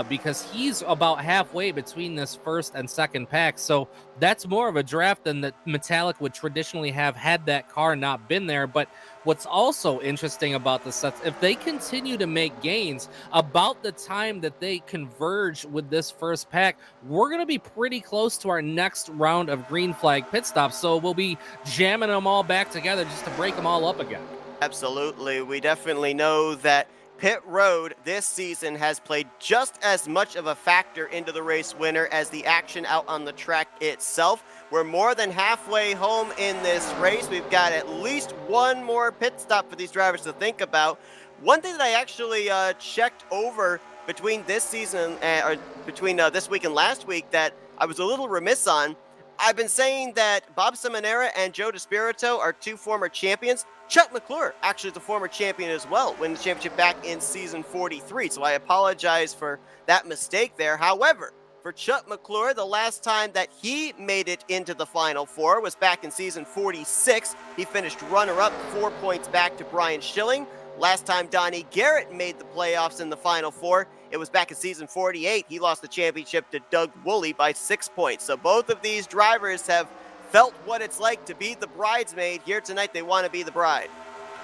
because he's about halfway between this first and second pack. So that's more of a draft than that Metallic would traditionally have had that car not been there. But what's also interesting about the sets, if they continue to make gains, about the time that they converge with this first pack, we're going to be pretty close to our next round of green flag pit stops. So we'll be jamming them all back together just to break them all up again. Absolutely. We definitely know that pit road this season has played just as much of a factor into the race winner as the action out on the track itself. We're more than halfway home in this race. We've got at least one more pit stop for these drivers to think about. One thing that I actually checked over between this season, or between this week and last week, that I was a little remiss on. I've been saying that Bob Seminara and Joe DeSpirito are two former champions. Chuck McClure actually is a former champion as well, winning the championship back in season 43. So I apologize for that mistake there. However, for Chuck McClure, the last time that he made it into the Final Four was back in season 46. He finished runner-up, 4 points back to Brian Schilling. Last time Donnie Garrett made the playoffs in the Final Four, it was back in season 48. He lost the championship to Doug Woolley by 6 points. So both of these drivers have felt what it's like to be the bridesmaid. Here tonight, they want to be the bride.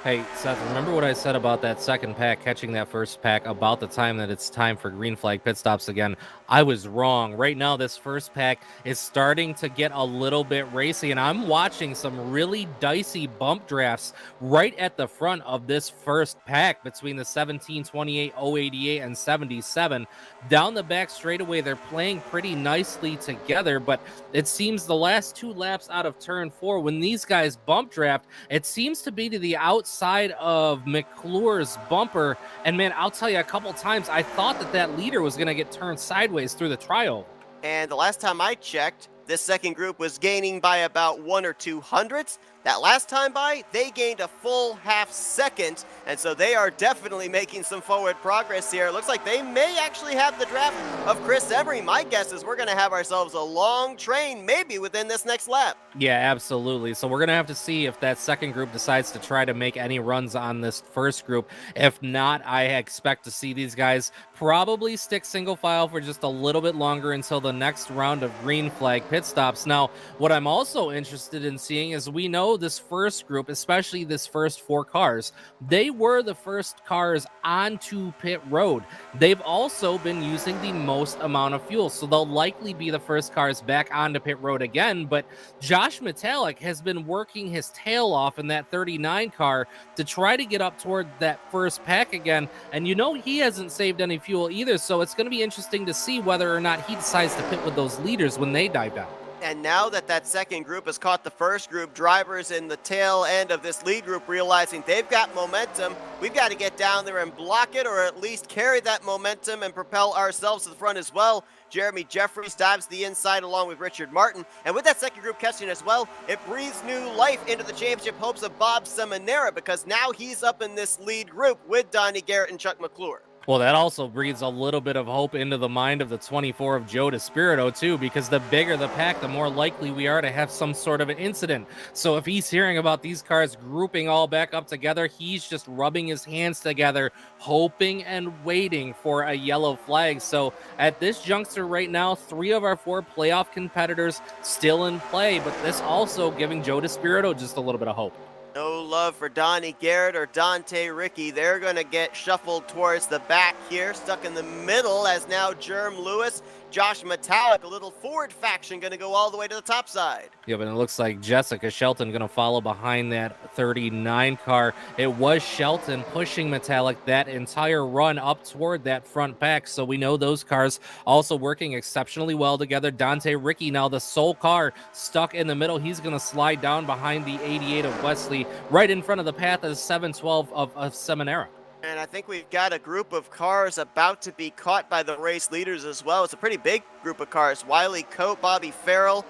Hey, Seth, remember what I said about that second pack catching that first pack about the time that it's time for green flag pit stops again? I was wrong. Right now, this first pack is starting to get a little bit racy, and I'm watching some really dicey bump drafts right at the front of this first pack between the 17, 28, 088, and 77. Down the back straightaway, they're playing pretty nicely together, but it seems the last 2 laps out of turn 4, when these guys bump draft, it seems to be to the outside of McClure's bumper. And man, I'll tell you, a couple times I thought that leader was going to get turned sideways through the trioval. And the last time I checked, this second group was gaining by about 1 or 2 hundredths. That last time by, they gained a full half second, and so they are definitely making some forward progress here. It looks like they may actually have the draft of Chris Emery. My guess is we're going to have ourselves a long train, maybe within this next lap. Yeah, absolutely. So we're going to have to see if that second group decides to try to make any runs on this first group. If not, I expect to see these guys probably stick single file for just a little bit longer until the next round of green flag pit stops. Now, what I'm also interested in seeing is we know this first group, especially this first 4 cars, they were the first cars onto pit road. They've also been using the most amount of fuel, so they'll likely be the first cars back onto pit road again. But Josh Metallic has been working his tail off in that 39 car to try to get up toward that first pack again, and he hasn't saved any fuel either, so it's going to be interesting to see whether or not he decides to pit with those leaders when they dive down. And now that second group has caught the first group, drivers in the tail end of this lead group realizing they've got momentum. We've got to get down there and block it, or at least carry that momentum and propel ourselves to the front as well. Jeremy Jeffries dives the inside along with Richard Martin. And with that second group catching as well, it breathes new life into the championship hopes of Bob Seminara, because now he's up in this lead group with Donnie Garrett and Chuck McClure. Well, that also breathes a little bit of hope into the mind of the 24 of Joe DeSpirito, too, because the bigger the pack, the more likely we are to have some sort of an incident. So if he's hearing about these cars grouping all back up together, he's just rubbing his hands together, hoping and waiting for a yellow flag. So at this juncture right now, 3 of our 4 playoff competitors still in play, but this also giving Joe DeSpirito just a little bit of hope. No love for Donnie Garrett or Dante Ricky. They're going to get shuffled towards the back here, stuck in the middle as now Jerm Lewis, Josh Metallic, a little Ford faction, going to go all the way to the top side. Yeah, but it looks like Jessica Shelton going to follow behind that 39 car. It was Shelton pushing Metallic that entire run up toward that front pack, so we know those cars also working exceptionally well together. Dante Ricky now the sole car stuck in the middle. He's going to slide down behind the 88 of Wesley, right in front of the path of 712 of Seminara. And I think we've got a group of cars about to be caught by the race leaders as well. It's a pretty big group of cars. Wiley Coate, Bobby Farrell,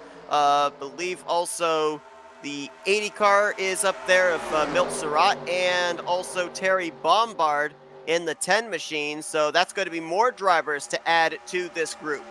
believe also the 80 car is up there of Milt Surratt, and also Terry Bombard in the 10 machine. So that's going to be more drivers to add to this group.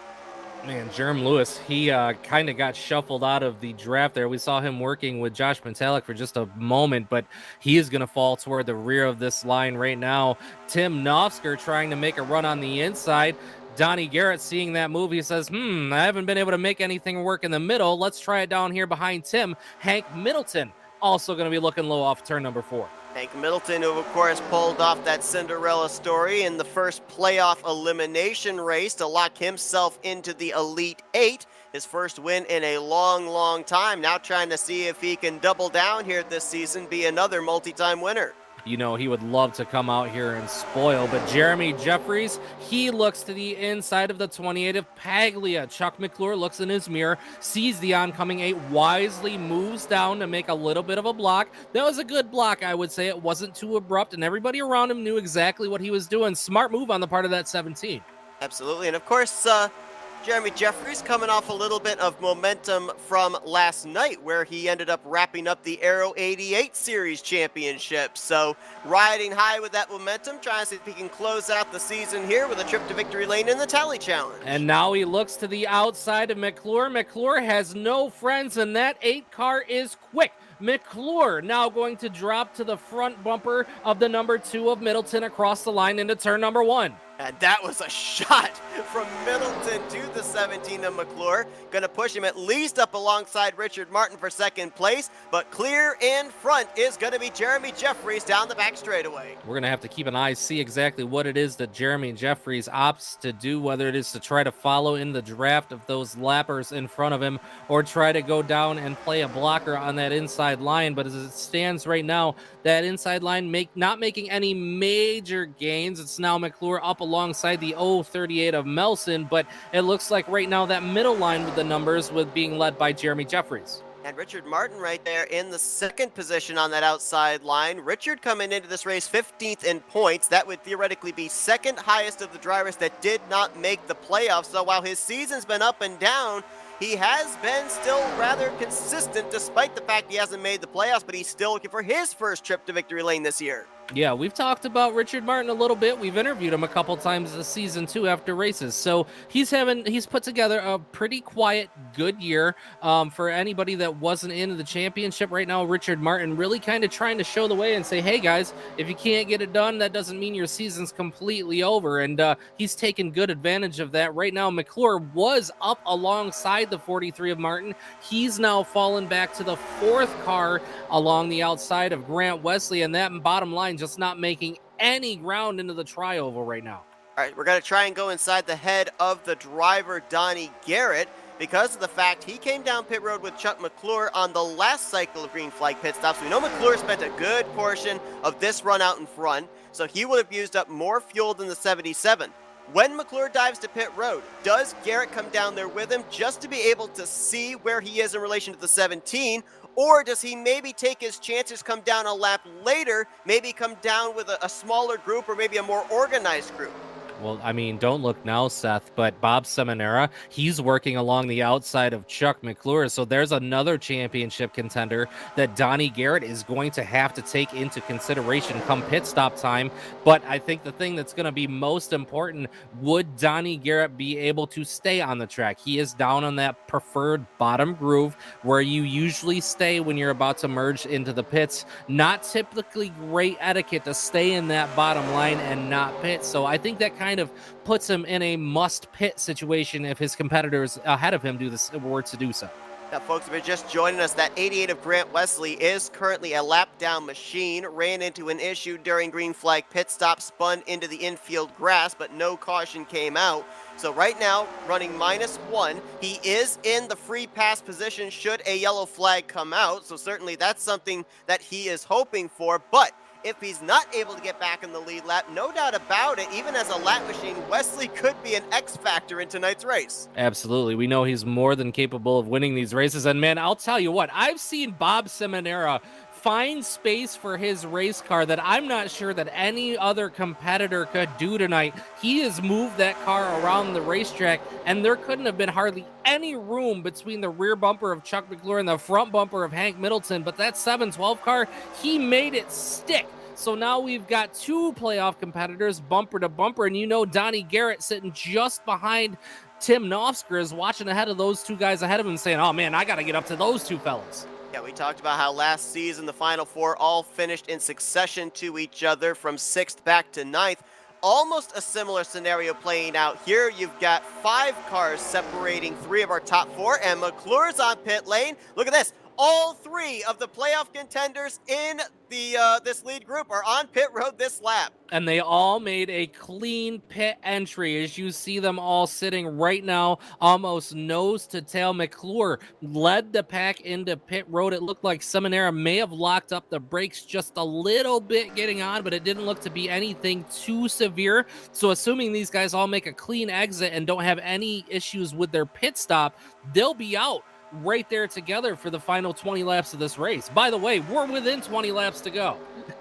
Man, Jerm Lewis, he kind of got shuffled out of the draft there. We saw him working with Josh Metallic for just a moment, but he is going to fall toward the rear of this line right now. Tim Nofsker trying to make a run on the inside. Donnie Garrett seeing that move, he says, I haven't been able to make anything work in the middle. Let's try it down here behind Tim. Hank Middleton also going to be looking low off turn number 4. Hank Middleton, who of course pulled off that Cinderella story in the first playoff elimination race to lock himself into the Elite 8. His first win in a long, long time. Now trying to see if he can double down here this season, be another multi-time winner. He would love to come out here and spoil, but Jeremy Jeffries, he looks to the inside of the 28 of Paglia. Chuck McClure looks in his mirror, sees the oncoming 8, wisely moves down to make a little bit of a block. That was a good block, I would say. It wasn't too abrupt, and everybody around him knew exactly what he was doing. Smart move on the part of that 17. Absolutely, and of course, Jeremy Jeffries coming off a little bit of momentum from last night, where he ended up wrapping up the Aero 88 Series Championship. So riding high with that momentum, trying to see if he can close out the season here with a trip to victory lane in the Tally Challenge. And now he looks to the outside of McClure. McClure has no friends, and that 8 car is quick. McClure now going to drop to the front bumper of the number 2 of Middleton across the line into turn number 1. And that was a shot from Middleton to the 17 of McClure. Going to push him at least up alongside Richard Martin for second place. But clear in front is going to be Jeremy Jeffries down the back straightaway. We're going to have to keep an eye, see exactly what it is that Jeremy Jeffries opts to do, whether it is to try to follow in the draft of those lappers in front of him or try to go down and play a blocker on that inside line. But as it stands right now, that inside line not making any major gains. It's now McClure up alongside the 038 of Melson, but it looks like right now that middle line with the numbers with being led by Jeremy Jeffries. And Richard Martin right there in the second position on that outside line. Richard coming into this race 15th in points. That would theoretically be second highest of the drivers that did not make the playoffs. So while his season's been up and down, he has been still rather consistent despite the fact he hasn't made the playoffs, but he's still looking for his first trip to victory lane this year. Yeah, we've talked about Richard Martin a little bit. We've interviewed him a couple times this season too after races. So he's put together a pretty quiet, good year. For anybody that wasn't in the championship right now, Richard Martin really kind of trying to show the way and say, hey guys, if you can't get it done, that doesn't mean your season's completely over. And he's taken good advantage of that. Right now, McClure was up alongside the 43 of Martin. He's now fallen back to the fourth car along the outside of Grant Wesley, and that bottom line just not making any ground into the tri-oval right now. All right, we're going to try and go inside the head of the driver, Donnie Garrett, because of the fact he came down pit road with Chuck McClure on the last cycle of green flag pit stops. We know McClure spent a good portion of this run out in front, so he would have used up more fuel than the 77. When McClure dives to pit road, does Garrett come down there with him just to be able to see where he is in relation to the 17? Or does he maybe take his chances, come down a lap later, maybe come down with a smaller group or maybe a more organized group? Well, I mean, don't look now, Seth, but Bob Seminara, he's working along the outside of Chuck McClure. So there's another championship contender that Donnie Garrett is going to have to take into consideration come pit stop time. But I think the thing that's going to be most important, would Donnie Garrett be able to stay on the track? He is down on that preferred bottom groove where you usually stay when you're about to merge into the pits. Not typically great etiquette to stay in that bottom line and not pit. So I think that kind of puts him in a must pit situation if his competitors ahead of him were to do so. Now, folks, if you're just joining us, that 88 of Grant Wesley is currently a lap down machine. Ran into an issue during green flag pit stop, spun into the infield grass, but no caution came out. So right now, running -1, he is in the free pass position should a yellow flag come out. So certainly that's something that he is hoping for, but if he's not able to get back in the lead lap, no doubt about it, even as a lap machine, Wesley could be an X factor in tonight's race. Absolutely. We know he's more than capable of winning these races. And man, I'll tell you what, I've seen Bob Seminara find space for his race car that I'm not sure that any other competitor could do tonight. He has moved that car around the racetrack, and there couldn't have been hardly any room between the rear bumper of Chuck McClure and the front bumper of Hank Middleton, but that 712 car, he made it stick. So now we've got two playoff competitors bumper to bumper, and you know Donnie Garrett sitting just behind Tim Nofsker is watching ahead of those two guys ahead of him saying, oh man, I got to get up to those two fellas. Yeah, we talked about how last season the Final Four all finished in succession to each other from 6th back to 9th. Almost a similar scenario playing out here. You've got 5 cars separating 3 of our top 4, and McClure's on pit lane. Look at this. All 3 of the playoff contenders in this lead group are on pit road this lap. And they all made a clean pit entry, as you see them all sitting right now, almost nose to tail. McClure led the pack into pit road. It looked like Seminara may have locked up the brakes just a little bit getting on, but it didn't look to be anything too severe. So assuming these guys all make a clean exit and don't have any issues with their pit stop, they'll be out right there together for the final 20 laps of this race. By the way, we're within 20 laps to go.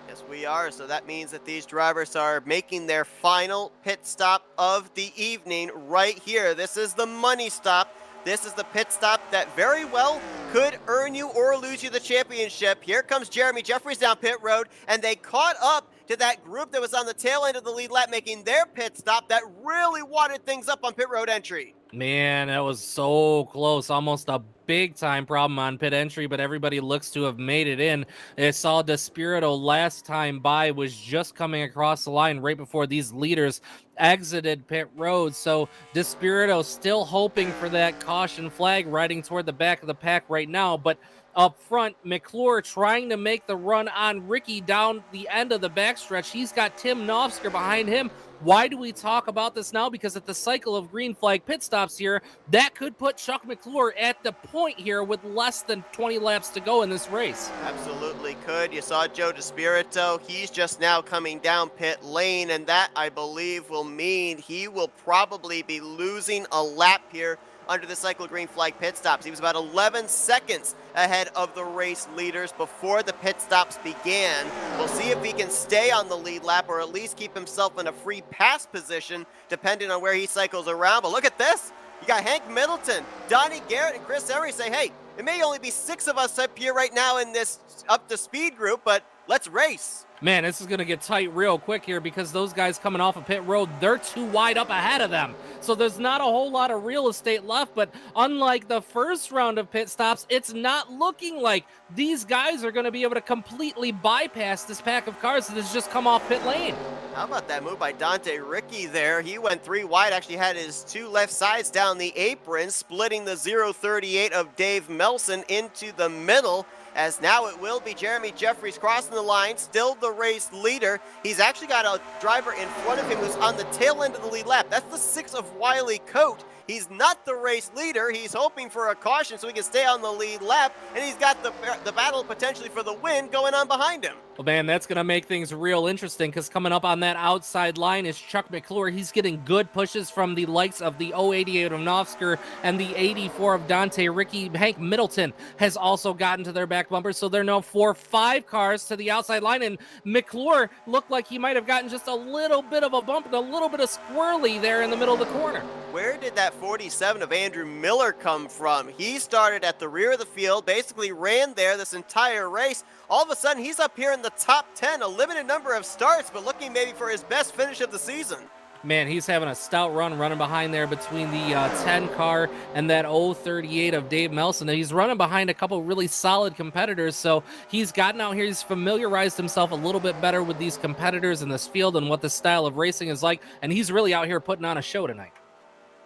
Yes, we are. So that means that these drivers are making their final pit stop of the evening right here. This is the money stop. This is the pit stop that very well could earn you or lose you the championship. Here comes Jeremy Jeffries down pit road, and they caught up to that group that was on the tail end of the lead lap making their pit stop that really wadded things up on pit road entry. Man, that was so close. Almost a big time problem on pit entry, but everybody looks to have made it in. I saw Despirito last time by was just coming across the line right before these leaders exited pit road. So Despirito still hoping for that caution flag, riding toward the back of the pack right now. But up front, McClure trying to make the run on Ricky down the end of the backstretch. He's got Tim Nofsker behind him. Why do we talk about this now? Because at the cycle of green flag pit stops here, that could put Chuck McClure at the point here with less than 20 laps to go in this race. Absolutely could. You saw Joe Despirito. He's just now coming down pit lane, and that, I believe, will mean he will probably be losing a lap here under the cycle green flag pit stops. He was about 11 seconds ahead of the race leaders before the pit stops began. We'll see if he can stay on the lead lap or at least keep himself in a free pass position depending on where he cycles around. But look at this. You got Hank Middleton, Donnie Garrett, and Chris Emery say, hey, it may only be 6 of us up here right now in this up to speed group, but let's race. Man, this is going to get tight real quick here because those guys coming off of pit road, they're too wide up ahead of them. So there's not a whole lot of real estate left, but unlike the first round of pit stops, it's not looking like these guys are going to be able to completely bypass this pack of cars that has just come off pit lane. How about that move by Dante Ricky there? He went 3 wide, actually had his 2 left sides down the apron, splitting the 038 of Dave Melson into the middle, as now it will be Jeremy Jeffries crossing the line, still the race leader. He's actually got a driver in front of him who's on the tail end of the lead lap. That's the 6 of Wiley Coate. He's not the race leader. He's hoping for a caution so he can stay on the lead lap, and he's got the battle potentially for the win going on behind him. Well, man, that's going to make things real interesting because coming up on that outside line is Chuck McClure. He's getting good pushes from the likes of the 088 of Novsker and the 84 of Dante Ricky. Hank Middleton has also gotten to their back bumper, so they're now 4-5 cars to the outside line, and McClure looked like he might have gotten just a little bit of a bump and a little bit of squirrely there in the middle of the corner. Where did that 47 of Andrew Miller come from? He started at the rear of the field, basically ran there this entire race. All of a sudden, he's up here in the top 10, a limited number of starts, but looking maybe for his best finish of the season. Man, he's having a stout run running behind there between the 10 car and that 038 of Dave Melson. And he's running behind a couple really solid competitors, so he's gotten out here. He's familiarized himself a little bit better with these competitors in this field and what the style of racing is like, and he's really out here putting on a show tonight.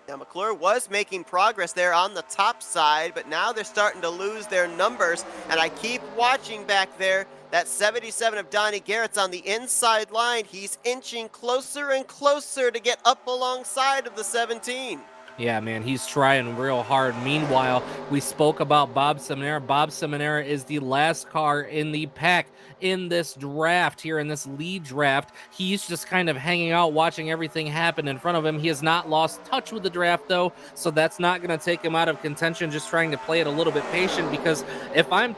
Now, McClure was making progress there on the top side, but now they're starting to lose their numbers, and I keep watching back there. That 77 of Donnie Garrett's on the inside line. He's inching closer and closer to get up alongside of the 17. Yeah, man, he's trying real hard. Meanwhile, we spoke about Bob Seminara. Bob Seminara is the last car in the pack in this draft here, in this lead draft. He's just kind of hanging out, watching everything happen in front of him. He has not lost touch with the draft, though, so that's not going to take him out of contention, just trying to play it a little bit patient, because if I'm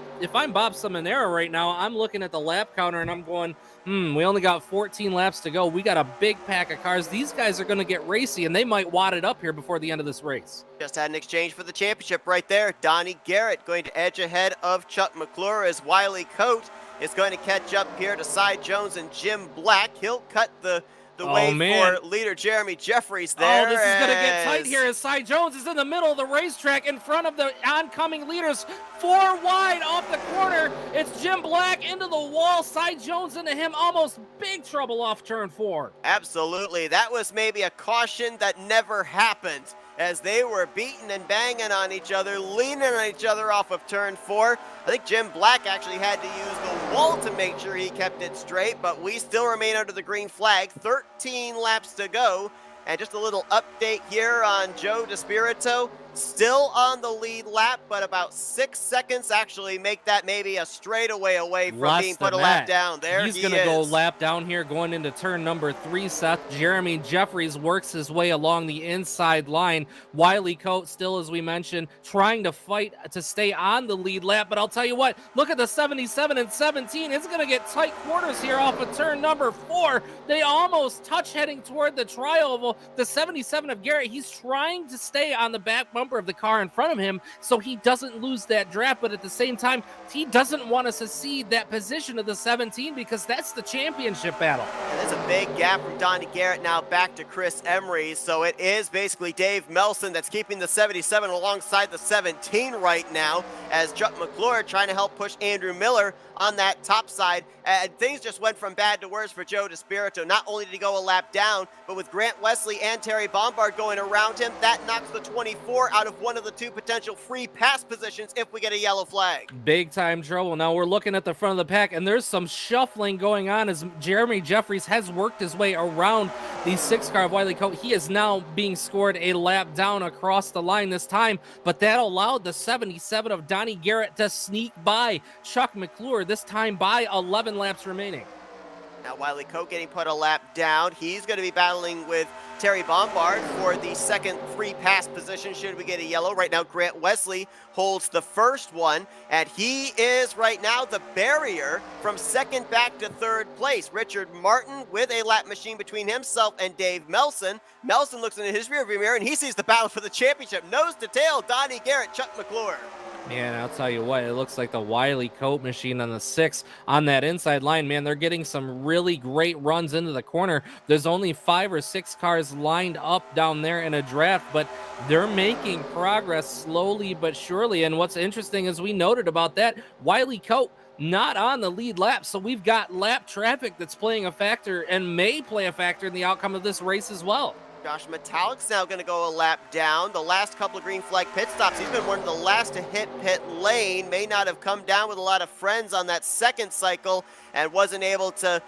Bob Seminara right now, I'm looking at the lap counter and I'm going, we only got 14 laps to go. We got a big pack of cars. These guys are going to get racy, and they might wad it up here before the end of this race. Just had an exchange for the championship right there. Donnie Garrett going to edge ahead of Chuck McClure as Wiley Coate is going to catch up here to Cy Jones and Jim Black. He'll cut the way for leader Jeremy Jeffries there. Oh, this is going to get tight here as Cy Jones is in the middle of the racetrack in front of the oncoming leaders. 4 wide off the corner. It's Jim Black into the wall. Cy Jones into him. Almost big trouble off turn 4. Absolutely. That was maybe a caution that never happened, as they were beating and banging on each other, leaning on each other off of turn 4. I think Jim Black actually had to use the wall to make sure he kept it straight, but we still remain under the green flag. 13 laps to go. And just a little update here on Joe DeSpirito. Still on the lead lap, but about 6 seconds actually make that maybe a straightaway away from being put a lap down. There he is. He's going to go lap down here going into turn number 3, Seth. Jeremy Jeffries works his way along the inside line. Wiley Coate still, as we mentioned, trying to fight to stay on the lead lap. But I'll tell you what, look at the 77 and 17. It's going to get tight quarters here off of turn number 4. They almost touch heading toward the tri-oval. The 77 of Garrett, he's trying to stay on the back bumper of the car in front of him so he doesn't lose that draft, but at the same time, he doesn't want to secede that position of the 17 because that's the championship battle. And there's a big gap from Donnie Garrett now back to Chris Emery, so it is basically Dave Melson that's keeping the 77 alongside the 17 right now, as Chuck McClure trying to help push Andrew Miller on that top side, and things just went from bad to worse for Joe DeSpirito. Not only did he go a lap down, but with Grant Wesley and Terry Bombard going around him, that knocks the 24 out of one of the 2 potential free pass positions if we get a yellow flag. Big time trouble. Now we're looking at the front of the pack, and there's some shuffling going on as Jeremy Jeffries has worked his way around the 6 car of Wiley Coate. He is now being scored a lap down across the line this time, but that allowed the 77 of Donnie Garrett to sneak by Chuck McClure, this time by 11 laps remaining. Now Wiley Coe getting put a lap down. He's going to be battling with Terry Bombard for the second free pass position should we get a yellow. Right now Grant Wesley holds the first one, and he is right now the barrier from second back to third place. Richard Martin with a lap machine between himself and Dave Melson. Melson looks into his rearview mirror and he sees the battle for the championship. Nose to tail, Donnie Garrett, Chuck McClure. Man, I'll tell you what, it looks like the Wiley Coat machine on the 6 on that inside line. Man, they're getting some really great runs into the corner. There's only 5 or 6 cars lined up down there in a draft, but they're making progress slowly but surely. And what's interesting is we noted about that, Wiley Coat not on the lead lap. So we've got lap traffic that's playing a factor and may play a factor in the outcome of this race as well. Josh Metallic's now going to go a lap down. The last couple of green flag pit stops, he's been one of the last to hit pit lane. May not have come down with a lot of friends on that second cycle and wasn't able to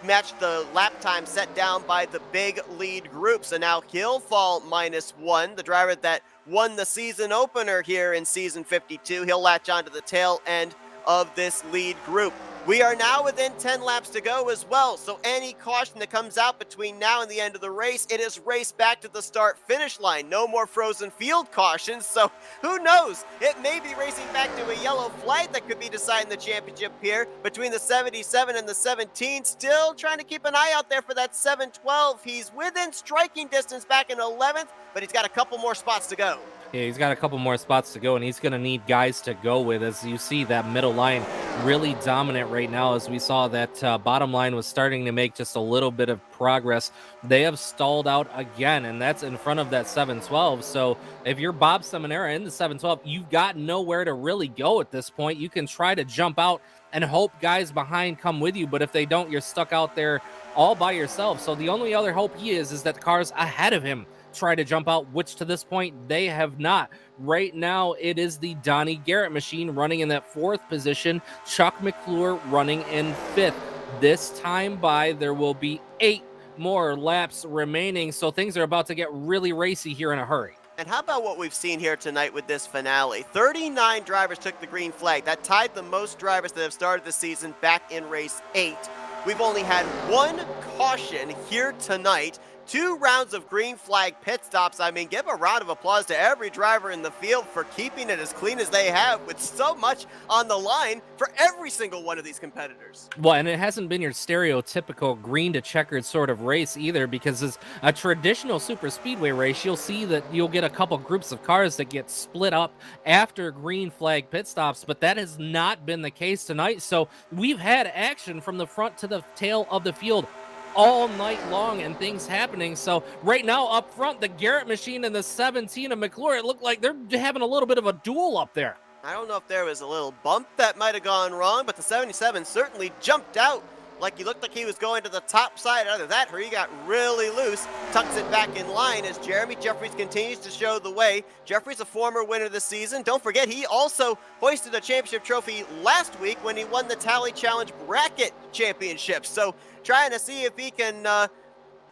match the lap time set down by the big lead group. So now he'll fall -1. The driver that won the season opener here in season 52, he'll latch onto the tail end of this lead group. We are now within 10 laps to go as well, so any caution that comes out between now and the end of the race, it is race back to the start-finish line. No more frozen field cautions, so who knows? It may be racing back to a yellow flag that could be deciding the championship here between the 77 and the 17. Still trying to keep an eye out there for that 712. He's within striking distance back in 11th, but he's got a couple more spots to go. Yeah, he's got a couple more spots to go, and he's going to need guys to go with. As you see, that middle line really dominant right now. As we saw, that bottom line was starting to make just a little bit of progress. They have stalled out again, and that's in front of that 712. So if you're Bob Seminara in the 712, you've got nowhere to really go at this point. You can try to jump out and hope guys behind come with you, but if they don't, you're stuck out there all by yourself. So the only other hope he is that the cars ahead of him try to jump out, which to this point they have not. Right now it is the Donnie Garrett machine running in that 4th position, Chuck McClure running in 5th. This time by there will be 8 more laps remaining, so things are about to get really racy here in a hurry. And how about what we've seen here tonight with this finale? 39 drivers took the green flag. That tied the most drivers that have started the season back in race 8. We've only had 1 caution here tonight. 2 rounds of green flag pit stops. I mean, give a round of applause to every driver in the field for keeping it as clean as they have with so much on the line for every single one of these competitors. Well, and it hasn't been your stereotypical green to checkered sort of race either, because as a traditional super speedway race, you'll see that you'll get a couple groups of cars that get split up after green flag pit stops, but that has not been the case tonight. So we've had action from the front to the tail of the field all night long and things happening. So right now up front, the Garrett machine and the 17 of McClure, it looked like they're having a little bit of a duel up there. I don't know if there was a little bump that might have gone wrong, but the 77 certainly jumped out like he looked like he was going to the top side. Either that or he got really loose, tucks it back in line as Jeremy Jeffries continues to show the way. Jeffries, a former winner this season. Don't forget, he also hoisted a championship trophy last week when he won the Tally Challenge Bracket Championship. So trying to see if he can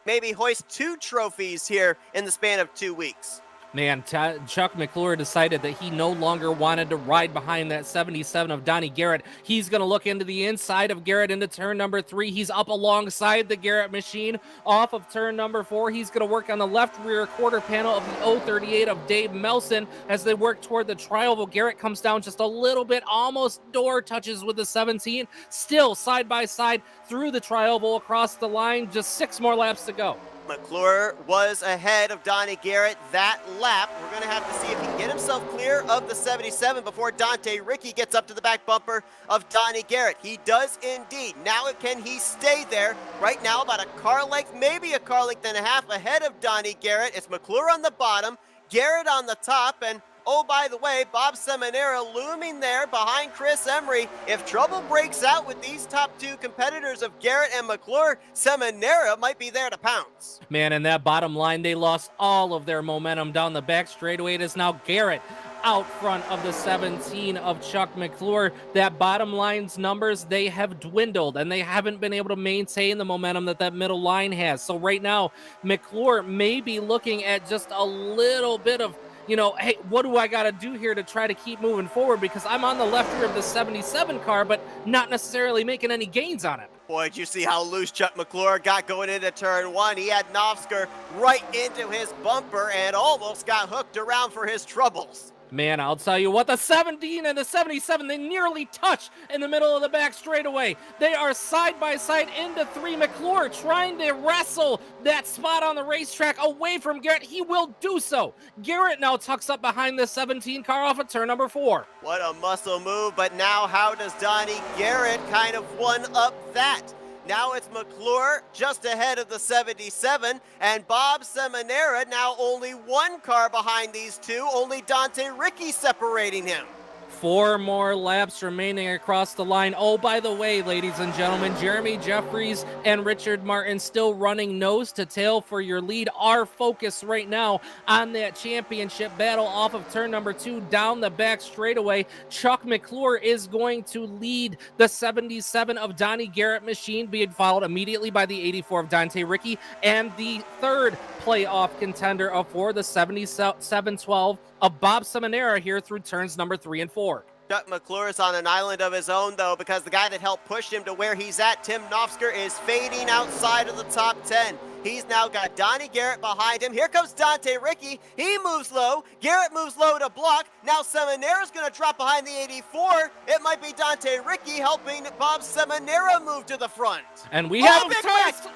maybe hoist 2 trophies here in the span of 2 weeks. Man, Chuck McClure decided that he no longer wanted to ride behind that 77 of Donnie Garrett. He's going to look into the inside of Garrett into turn number 3. He's up alongside the Garrett machine off of turn number 4. He's going to work on the left rear quarter panel of the 038 of Dave Melson as they work toward the trioval. Garrett comes down just a little bit, almost door touches with the 17. Still side by side through the trioval across the line. Just 6 more laps to go. McClure was ahead of Donnie Garrett that lap. We're going to have to see if he can get himself clear of the 77 before Dante Ricky gets up to the back bumper of Donnie Garrett. He does indeed. Now can he stay there? Right now about a car length, maybe a car length and a half ahead of Donnie Garrett. It's McClure on the bottom, Garrett on the top, and oh, by the way, Bob Seminara looming there behind Chris Emery. If trouble breaks out with these top 2 competitors of Garrett and McClure, Seminara might be there to pounce. Man, in that bottom line, they lost all of their momentum down the back straightaway. It is now Garrett out front of the 17 of Chuck McClure. That bottom line's numbers, they have dwindled, and they haven't been able to maintain the momentum that middle line has. So right now, McClure may be looking at just a little bit of, hey, what do I got to do here to try to keep moving forward? Because I'm on the left rear of the 77 car, but not necessarily making any gains on it. Boy, did you see how loose Chuck McClure got going into turn one? He had Novsker right into his bumper and almost got hooked around for his troubles. Man, I'll tell you what, the 17 and the 77, they nearly touch in the middle of the back straightaway. They are side by side into three. McClure trying to wrestle that spot on the racetrack away from Garrett. He will do so. Garrett now tucks up behind the 17 car off of turn number 4. What a muscle move, but now how does Donnie Garrett kind of one-up that? Now it's McClure just ahead of the 77, and Bob Seminara now only one car behind these two, only Dante Ricky separating him. 4 more laps remaining across the line. Oh, by the way, ladies and gentlemen, Jeremy Jeffries and Richard Martin still running nose to tail for your lead. Our focus right now on that championship battle off of turn number 2 down the back straightaway. Chuck McClure is going to lead the 77 of Donnie Garrett machine, being followed immediately by the 84 of Dante Ricky, and the third playoff contender of 4, the 77-12 of Bob Seminara here through turns number 3 and 4. Chuck McClure's on an island of his own, though, because the guy that helped push him to where he's at, Tim Novsker, is fading outside of the top 10. He's now got Donnie Garrett behind him. Here comes Dante Ricky. He moves low. Garrett moves low to block. Now Seminara's going to drop behind the 84. It might be Dante Ricky helping Bob Seminara move to the front. And we have big turns. wreck.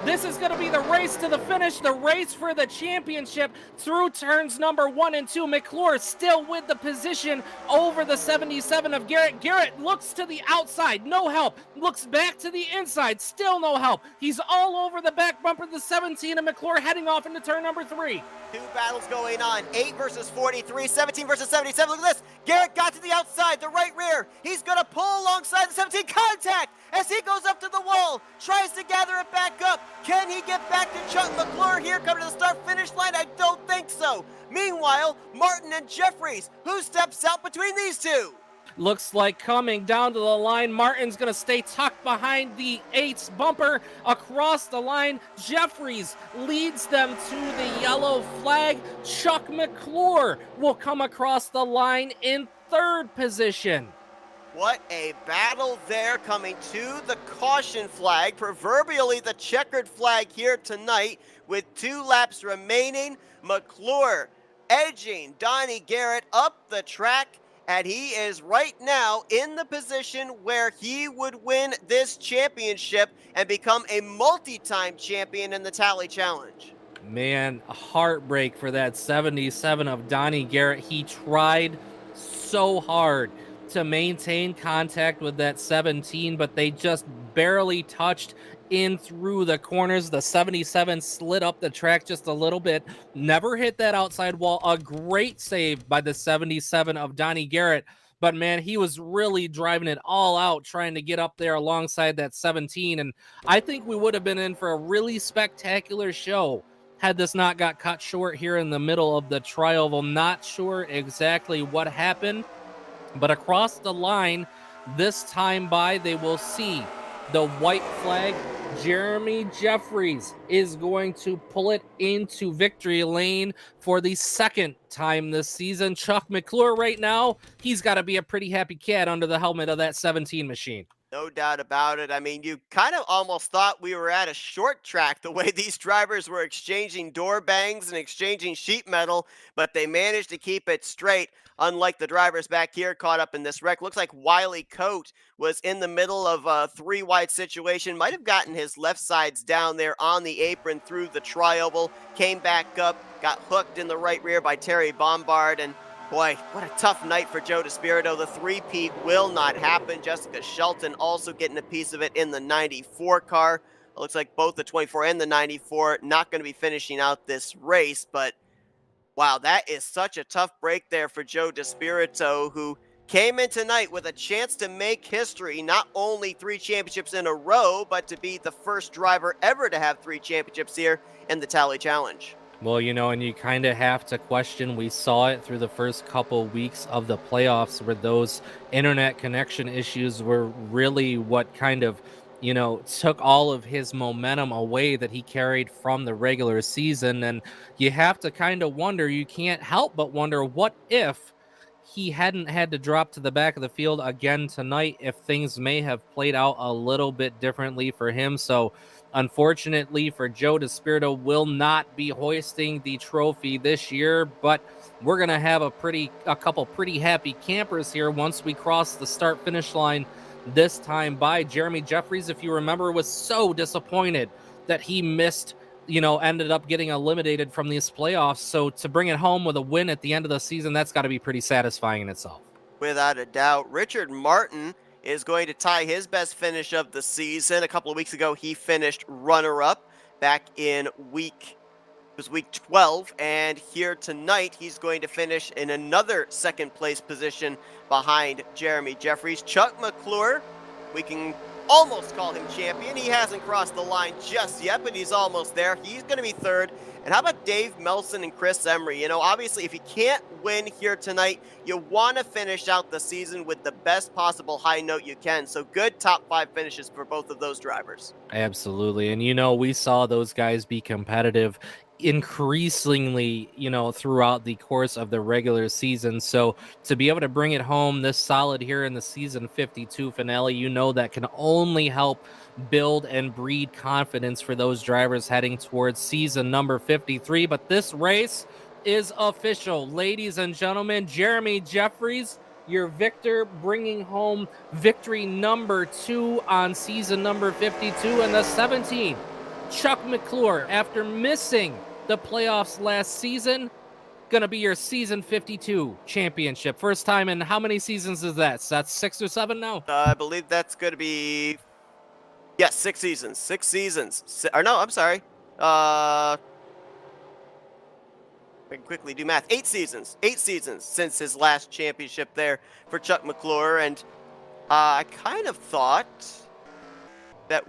This is going to be the race to the finish, the race for the championship through turns number 1 and 2. McClure still with the position over the 77 of Garrett. Garrett looks to the outside, no help. Looks back to the inside, still no help. He's all over the back bumper of the 17 of McClure, heading off into turn number 3. 2 battles going on, 8 versus 43, 17 versus 77. Look at this. Garrett got to the outside, the right rear. He's going to pull alongside the 17. Contact as he goes up to the wall, tries to gather it back up. Can he get back to Chuck McClure here coming to the start-finish line? I don't think so. Meanwhile, Martin and Jeffries, who steps out between these two? Looks like coming down to the line, Martin's going to stay tucked behind the 8's bumper across the line. Jeffries leads them to the yellow flag. Chuck McClure will come across the line in 3rd position. What a battle there, coming to the caution flag, proverbially the checkered flag here tonight with 2 laps remaining. McClure edging Donnie Garrett up the track, and he is right now in the position where he would win this championship and become a multi-time champion in the Tally Challenge. Man, a heartbreak for that 77 of Donnie Garrett. He tried so hard to maintain contact with that 17, but they just barely touched in through the corners. The 77 slid up the track just a little bit, never hit that outside wall. A great save by the 77 of Donnie Garrett, but man, he was really driving it all out trying to get up there alongside that 17, and I think we would have been in for a really spectacular show had this not got cut short here in the middle of the tri-oval. Not sure exactly what happened, but across the line this time by, they will see the white flag. Jeremy Jeffries is going to pull it into victory lane for the 2nd time this season. Chuck McClure right now, he's got to be a pretty happy cat under the helmet of that 17 machine. No doubt about it. I mean, you kind of almost thought we were at a short track the way these drivers were exchanging door bangs and exchanging sheet metal, but they managed to keep it straight. Unlike the drivers back here caught up in this wreck. Looks like Wiley Coate was in the middle of a 3-wide situation. Might have gotten his left sides down there on the apron through the tri-oval. Came back up, got hooked in the right rear by Terry Bombard, and boy, what a tough night for Joe DeSpirito. The 3-peat will not happen. Jessica Shelton also getting a piece of it in the 94 car. It looks like both the 24 and the 94 not going to be finishing out this race, but wow, that is such a tough break there for Joe DeSpirito, who came in tonight with a chance to make history, not only 3 championships in a row, but to be the first driver ever to have 3 championships here in the Tally Challenge. Well, you know, and you kind of have to question, we saw it through the first couple weeks of the playoffs where those internet connection issues were really what kind of, you know, took all of his momentum away that he carried from the regular season. And you have to kind of wonder, you can't help but wonder, what if he hadn't had to drop to the back of the field again tonight, if things may have played out a little bit differently for him. So unfortunately for Joe DeSpirito, will not be hoisting the trophy this year, but we're going to have a couple pretty happy campers here once we cross the start finish line this time by. Jeremy Jeffries, if you remember, was so disappointed that he missed, ended up getting eliminated from these playoffs. So to bring it home with a win at the end of the season, that's got to be pretty satisfying in itself. Without a doubt. Richard Martin is going to tie his best finish of the season. A couple of weeks ago, he finished runner-up back in week 12, and here tonight he's going to finish in another second place position behind Jeremy Jeffries. Chuck McClure, we can almost call him champion. He hasn't crossed the line just yet, but he's almost there. He's going to be third. And how about Dave Melson and Chris Emery? Obviously, if you can't win here tonight, you want to finish out the season with the best possible high note you can. So good top 5 finishes for both of those drivers. Absolutely. And, we saw those guys be competitive increasingly, throughout the course of the regular season. So to be able to bring it home this solid here in the season 52 finale, that can only help build and breed confidence for those drivers heading towards season number 53. But this race is official, ladies and gentlemen. Jeremy Jeffries, your victor, bringing home victory number 2 on season number 52, and the 17, Chuck McClure, after missing the playoffs last season, going to be your season 52 championship. First time in how many seasons is that? So that's 6 or 7 now? I believe that's going to be, yes, 6 seasons. 6 seasons. I'm sorry. I can quickly do math. 8 seasons. 8 seasons since his last championship there for Chuck McClure. And I kind of thought that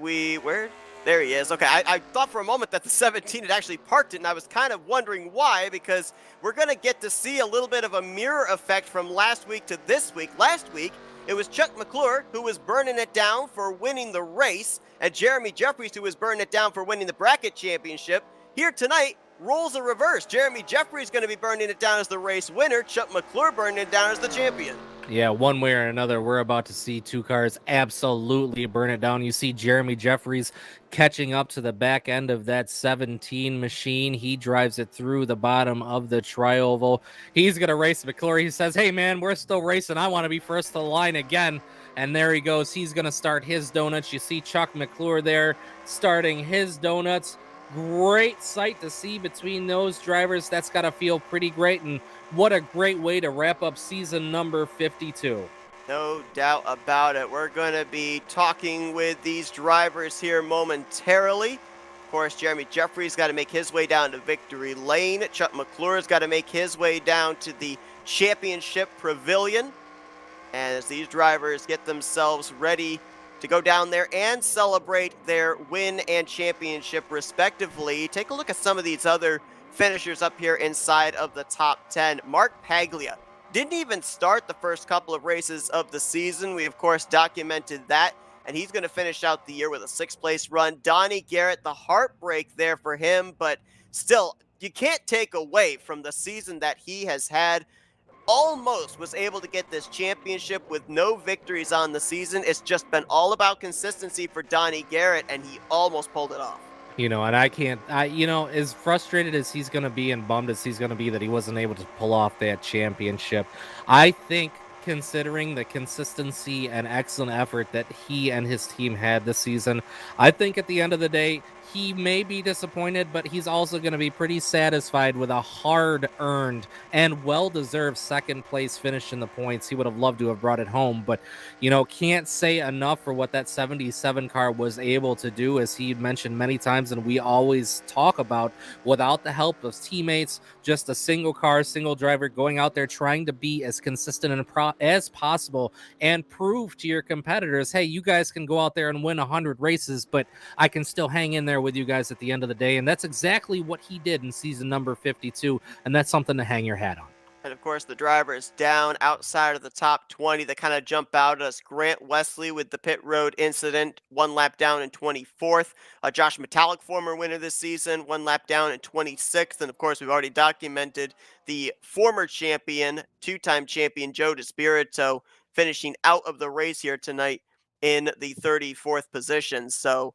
there he is. Okay, I thought for a moment that the 17 had actually parked it, and I was kind of wondering why, because we're going to get to see a little bit of a mirror effect from last week to this week. Last week, it was Chuck McClure who was burning it down for winning the race, and Jeremy Jeffries who was burning it down for winning the bracket championship. Here tonight, roles are reversed. Jeremy Jeffries going to be burning it down as the race winner, Chuck McClure burning it down as the champion. Yeah, one way or another, we're about to see 2 cars absolutely burn it down. You see Jeremy Jeffries catching up to the back end of that 17 machine. He drives it through the bottom of the tri-oval. He's going to race McClure. He says, hey, man, we're still racing. I want to be first to the line again. And there he goes. He's going to start his donuts. You see Chuck McClure there starting his donuts. Great sight to see between those drivers. That's got to feel pretty great, and what a great way to wrap up season number 52. No doubt about it. We're going to be talking with these drivers here momentarily. Of course, Jeremy Jeffries got to make his way down to victory lane. Chuck McClure's got to make his way down to the championship pavilion. And as these drivers get themselves ready to go down there and celebrate their win and championship respectively, take a look at some of these other finishers up here inside of the top 10. Mark Paglia didn't even start the first couple of races of the season. We, of course, documented that, and he's going to finish out the year with a 6th place run. Donnie Garrett, the heartbreak there for him, but still, you can't take away from the season that he has had. Almost was able to get this championship with no victories on the season. It's just been all about consistency for Donnie Garrett, and he almost pulled it off. And I can't, as frustrated as he's going to be and bummed as he's going to be that he wasn't able to pull off that championship, I think considering the consistency and excellent effort that he and his team had this season, I think at the end of the day, he may be disappointed, but he's also going to be pretty satisfied with a hard-earned and well-deserved 2nd place finish in the points. He would have loved to have brought it home, but, can't say enough for what that 77 car was able to do, as he mentioned many times, and we always talk about, without the help of teammates, just a single car, single driver going out there trying to be as consistent and as possible and prove to your competitors, hey, you guys can go out there and win 100 races, but I can still hang in there with you guys at the end of the day. And that's exactly what he did in season number 52, and that's something to hang your hat on. And of course, the drivers down outside of the top 20 that kind of jump out at us. Grant Wesley with the pit road incident, 1 lap down in 24th. Josh Metallic, former winner this season, 1 lap down in 26th. And of course, we've already documented the former champion, 2-time champion Joe DeSpirito, finishing out of the race here tonight in the 34th position. So,